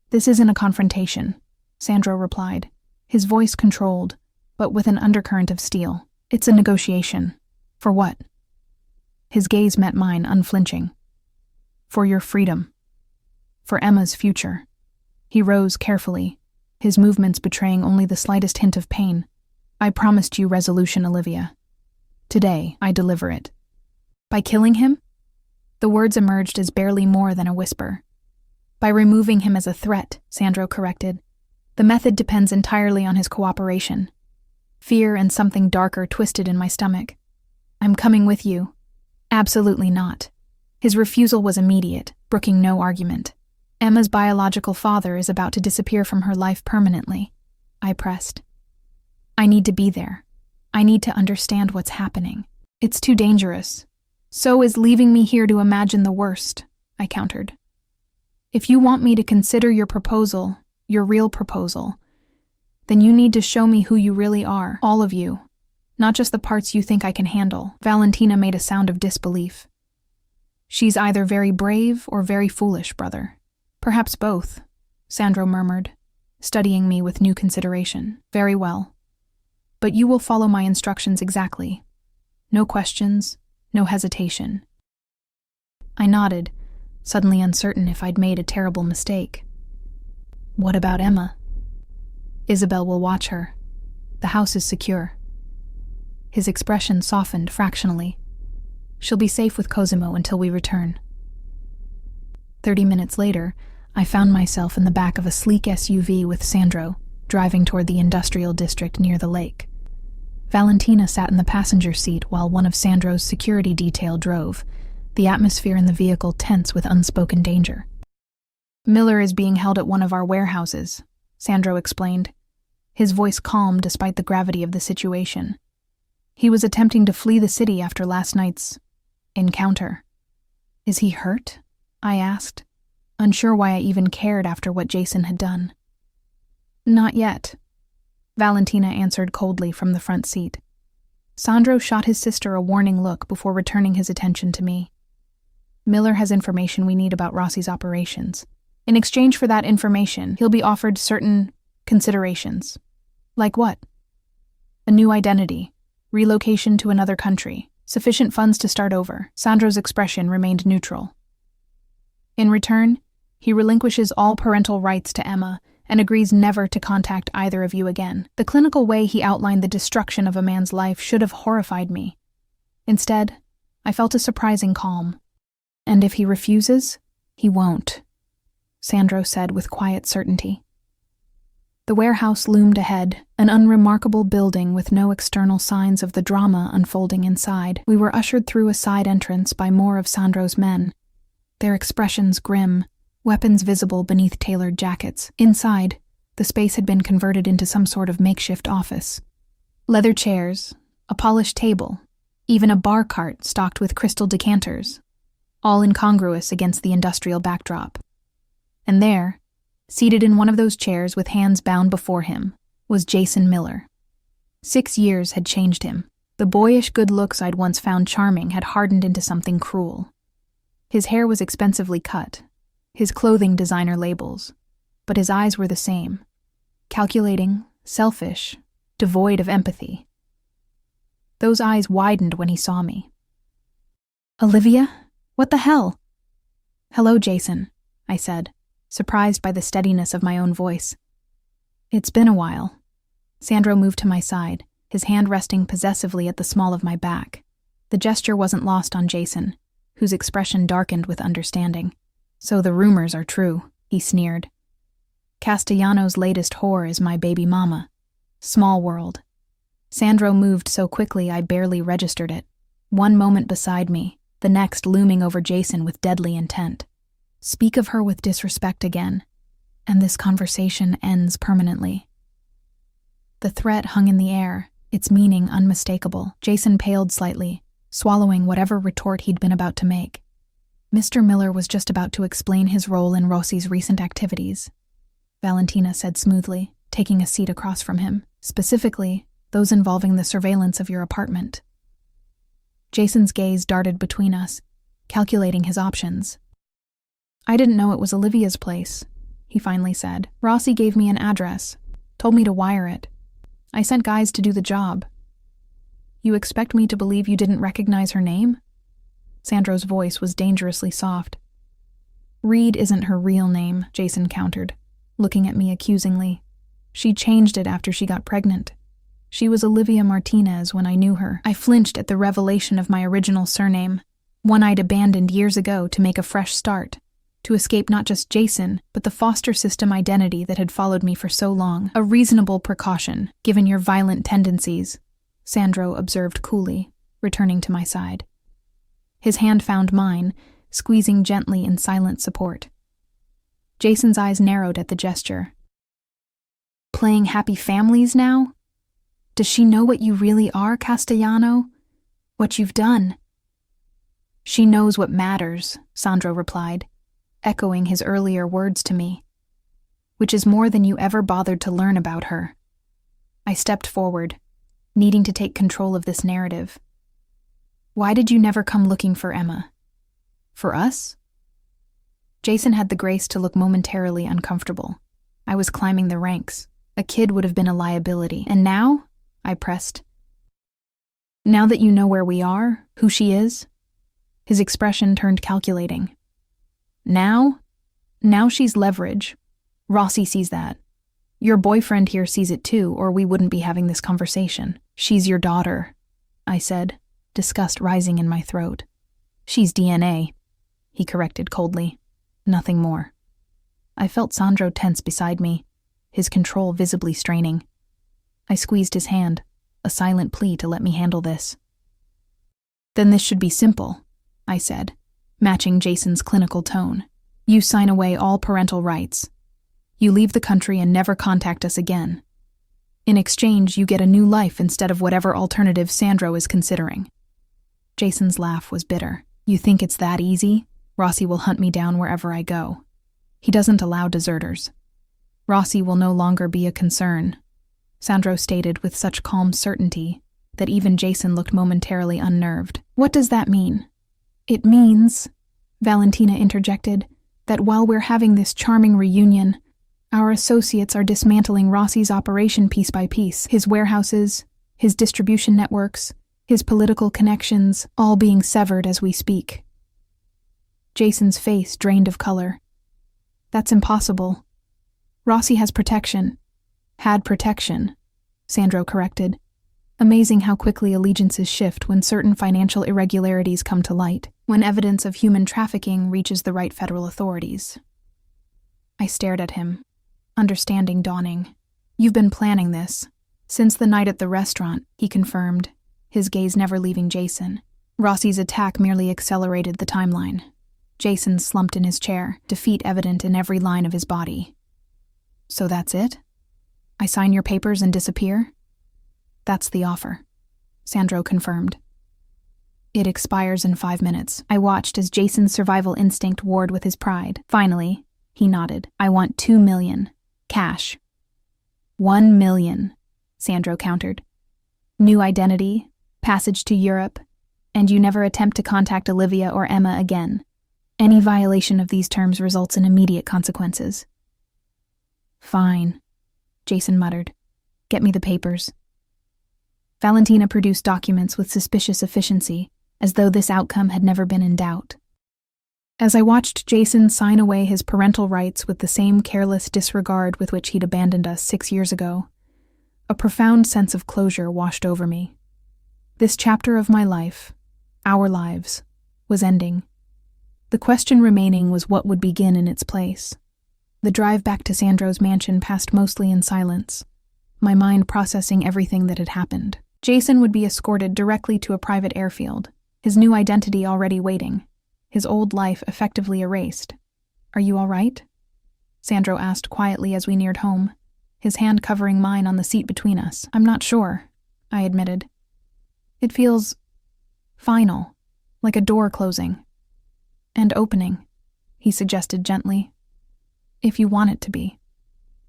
This isn't a confrontation, Sandro replied, his voice controlled, but with an undercurrent of steel. It's a negotiation. For what? His gaze met mine, unflinching. For your freedom. For Emma's future. He rose carefully, his movements betraying only the slightest hint of pain. I promised you resolution, Olivia. Today, I deliver it. By killing him? The words emerged as barely more than a whisper. By removing him as a threat, Sandro corrected. The method depends entirely on his cooperation. Fear and something darker twisted in my stomach. I'm coming with you. Absolutely not. His refusal was immediate, brooking no argument. Emma's biological father is about to disappear from her life permanently, I pressed. I need to be there. I need to understand what's happening. It's too dangerous. So is leaving me here to imagine the worst, I countered. If you want me to consider your proposal, your real proposal, then you need to show me who you really are, all of you. Not just the parts you think I can handle. Valentina made a sound of disbelief. She's either very brave or very foolish, brother. Perhaps both, Sandro murmured, studying me with new consideration. Very well. But you will follow my instructions exactly. No questions, no hesitation. I nodded, suddenly uncertain if I'd made a terrible mistake. What about Emma? Isabel will watch her. The house is secure. His expression softened fractionally. She'll be safe with Cosimo until we return. 30 minutes later, I found myself in the back of a sleek SUV with Sandro, driving toward the industrial district near the lake. Valentina sat in the passenger seat while one of Sandro's security detail drove, the atmosphere in the vehicle tense with unspoken danger. Miller is being held at one of our warehouses, Sandro explained, his voice calm despite the gravity of the situation. He was attempting to flee the city after last night's encounter. Is he hurt? I asked, unsure why I even cared after what Jason had done. Not yet, Valentina answered coldly from the front seat. Sandro shot his sister a warning look before returning his attention to me. Miller has information we need about Rossi's operations. In exchange for that information, he'll be offered certain considerations. Like what? A new identity, relocation to another country, sufficient funds to start over. Sandro's expression remained neutral. In return, he relinquishes all parental rights to Emma and agrees never to contact either of you again. The clinical way he outlined the destruction of a man's life should have horrified me. Instead, I felt a surprising calm. And if he refuses, he won't, Sandro said with quiet certainty. The warehouse loomed ahead, an unremarkable building with no external signs of the drama unfolding inside. We were ushered through a side entrance by more of Sandro's men, their expressions grim, weapons visible beneath tailored jackets. Inside, the space had been converted into some sort of makeshift office. Leather chairs, a polished table, even a bar cart stocked with crystal decanters, all incongruous against the industrial backdrop. And there, seated in one of those chairs with hands bound before him, was Jason Miller. 6 years had changed him. The boyish good looks I'd once found charming had hardened into something cruel. His hair was expensively cut, his clothing designer labels, but his eyes were the same, calculating, selfish, devoid of empathy. Those eyes widened when he saw me. "Olivia? What the hell?" "Hello, Jason," I said, surprised by the steadiness of my own voice. "It's been a while." Sandro moved to my side, his hand resting possessively at the small of my back. The gesture wasn't lost on Jason, whose expression darkened with understanding. "So the rumors are true," he sneered. "Castellano's latest whore is my baby mama. Small world." Sandro moved so quickly I barely registered it. One moment beside me, the next looming over Jason with deadly intent. "Speak of her with disrespect again, and this conversation ends permanently." The threat hung in the air, its meaning unmistakable. Jason paled slightly, swallowing whatever retort he'd been about to make. Mr. Miller was just about to explain his role in Rossi's recent activities, Valentina said smoothly, taking a seat across from him, specifically those involving the surveillance of your apartment. Jason's gaze darted between us, calculating his options. "I didn't know it was Olivia's place," he finally said. "Rossi gave me an address, told me to wire it. I sent guys to do the job. You expect me to believe you didn't recognize her name?" Sandro's voice was dangerously soft. "Reed isn't her real name," Jason countered, looking at me accusingly. "She changed it after she got pregnant. She was Olivia Martinez when I knew her." I flinched at the revelation of my original surname, one I'd abandoned years ago to make a fresh start, to escape not just Jason, but the foster system identity that had followed me for so long. "A reasonable precaution, given your violent tendencies," Sandro observed coolly, returning to my side. His hand found mine, squeezing gently in silent support. Jason's eyes narrowed at the gesture. "Playing happy families now? Does she know what you really are, Castellano? What you've done?" "She knows what matters," Sandro replied, echoing his earlier words to me. "Which is more than you ever bothered to learn about her." I stepped forward, needing to take control of this narrative. "Why did you never come looking for Emma? For us?" Jason had the grace to look momentarily uncomfortable. I was climbing the ranks. A kid would have been a liability. "And now?" I pressed. "Now that you know where we are, who she is?" His expression turned calculating. Now she's leverage. Rossi sees that. Your boyfriend here sees it too, or we wouldn't be having this conversation. "She's your daughter," I said, disgust rising in my throat. "She's DNA," he corrected coldly. Nothing more. I felt Sandro tense beside me, his control visibly straining. I squeezed his hand, a silent plea to let me handle this. "Then this should be simple," I said, matching Jason's clinical tone. "You sign away all parental rights. You leave the country and never contact us again. In exchange, you get a new life instead of whatever alternative Sandro is considering." Jason's laugh was bitter. "You think it's that easy? Rossi will hunt me down wherever I go. He doesn't allow deserters. Rossi will no longer be a concern," Sandro stated with such calm certainty that even Jason looked momentarily unnerved. "What does that mean?" "It means," Valentina interjected, that while we're having this charming reunion, our associates are dismantling Rossi's operation piece by piece, his warehouses, his distribution networks, his political connections, all being severed as we speak. Jason's face drained of color. That's impossible. Rossi has protection. Had protection, Sandro corrected. Amazing how quickly allegiances shift when certain financial irregularities come to light, when evidence of human trafficking reaches the right federal authorities. I stared at him, understanding dawning. You've been planning this. Since the night at the restaurant, he confirmed, his gaze never leaving Jason. Rossi's attack merely accelerated the timeline. Jason slumped in his chair, defeat evident in every line of his body. So that's it? I sign your papers and disappear? That's the offer, Sandro confirmed. It expires in 5 minutes. I watched as Jason's survival instinct warred with his pride. Finally, he nodded. I want 2 million. Cash. 1 million, Sandro countered. New identity, passage to Europe, and you never attempt to contact Olivia or Emma again. Any violation of these terms results in immediate consequences. Fine, Jason muttered. Get me the papers. Valentina produced documents with suspicious efficiency, as though this outcome had never been in doubt. As I watched Jason sign away his parental rights with the same careless disregard with which he'd abandoned us 6 years ago, a profound sense of closure washed over me. This chapter of my life, our lives, was ending. The question remaining was what would begin in its place. The drive back to Sandro's mansion passed mostly in silence, my mind processing everything that had happened. Jason would be escorted directly to a private airfield, his new identity already waiting, his old life effectively erased. Are you all right? Sandro asked quietly as we neared home, his hand covering mine on the seat between us. I'm not sure, I admitted. It feels final, like a door closing. And opening, he suggested gently. If you want it to be.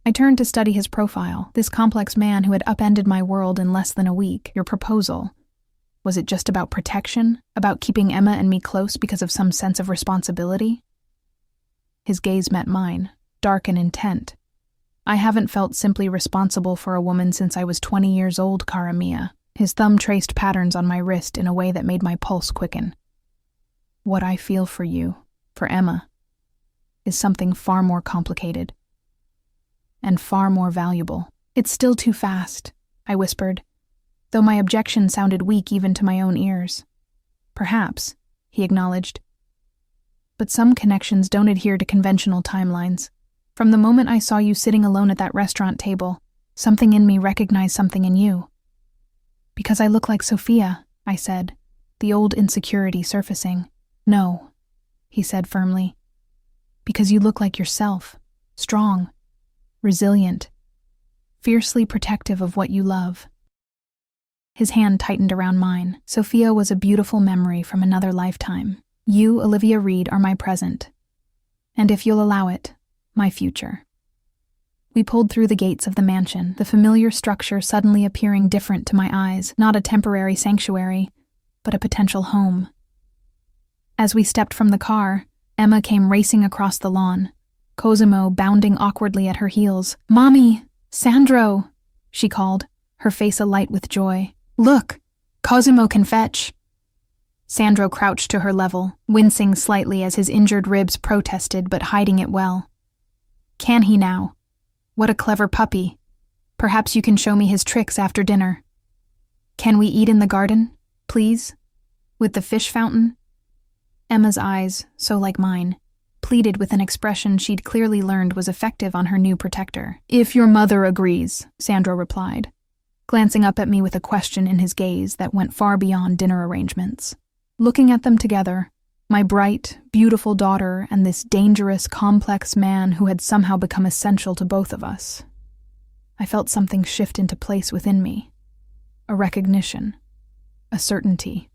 I turned to study his profile, this complex man who had upended my world in less than a week. Your proposal. Was it just about protection? About keeping Emma and me close because of some sense of responsibility? His gaze met mine, dark and intent. I haven't felt simply responsible for a woman since I was 20 years old, cara mia. His thumb traced patterns on my wrist in a way that made my pulse quicken. What I feel for you, for Emma, is something far more complicated. And far more valuable. It's still too fast, I whispered, though my objection sounded weak even to my own ears. Perhaps, he acknowledged. But some connections don't adhere to conventional timelines. From the moment I saw you sitting alone at that restaurant table, something in me recognized something in you. Because I look like Sophia, I said, the old insecurity surfacing. No, he said firmly. Because you look like yourself, strong, resilient, fiercely protective of what you love. His hand tightened around mine. Sophia was a beautiful memory from another lifetime. You, Olivia Reed, are my present. And if you'll allow it, my future. We pulled through the gates of the mansion, the familiar structure suddenly appearing different to my eyes, not a temporary sanctuary, but a potential home. As we stepped from the car, Emma came racing across the lawn, Cosimo bounding awkwardly at her heels. Mommy! Sandro! She called, her face alight with joy. Look! Cosimo can fetch! Sandro crouched to her level, wincing slightly as his injured ribs protested but hiding it well. Can he now? What a clever puppy. Perhaps you can show me his tricks after dinner. Can we eat in the garden, please? With the fish fountain? Emma's eyes, so like mine, pleaded with an expression she'd clearly learned was effective on her new protector. If your mother agrees, Sandro replied, glancing up at me with a question in his gaze that went far beyond dinner arrangements. Looking at them together, my bright, beautiful daughter and this dangerous, complex man who had somehow become essential to both of us, I felt something shift into place within me. A recognition. A certainty.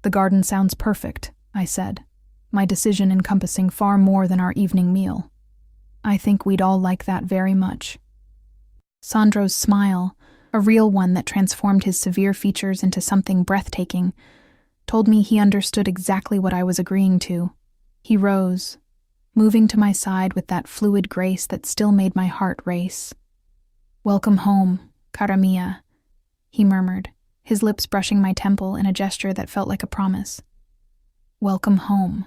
The garden sounds perfect, I said, my decision encompassing far more than our evening meal. I think we'd all like that very much. Sandro's smile, a real one that transformed his severe features into something breathtaking, told me he understood exactly what I was agreeing to. He rose, moving to my side with that fluid grace that still made my heart race. "Welcome home, cara mia," he murmured, his lips brushing my temple in a gesture that felt like a promise. "Welcome home."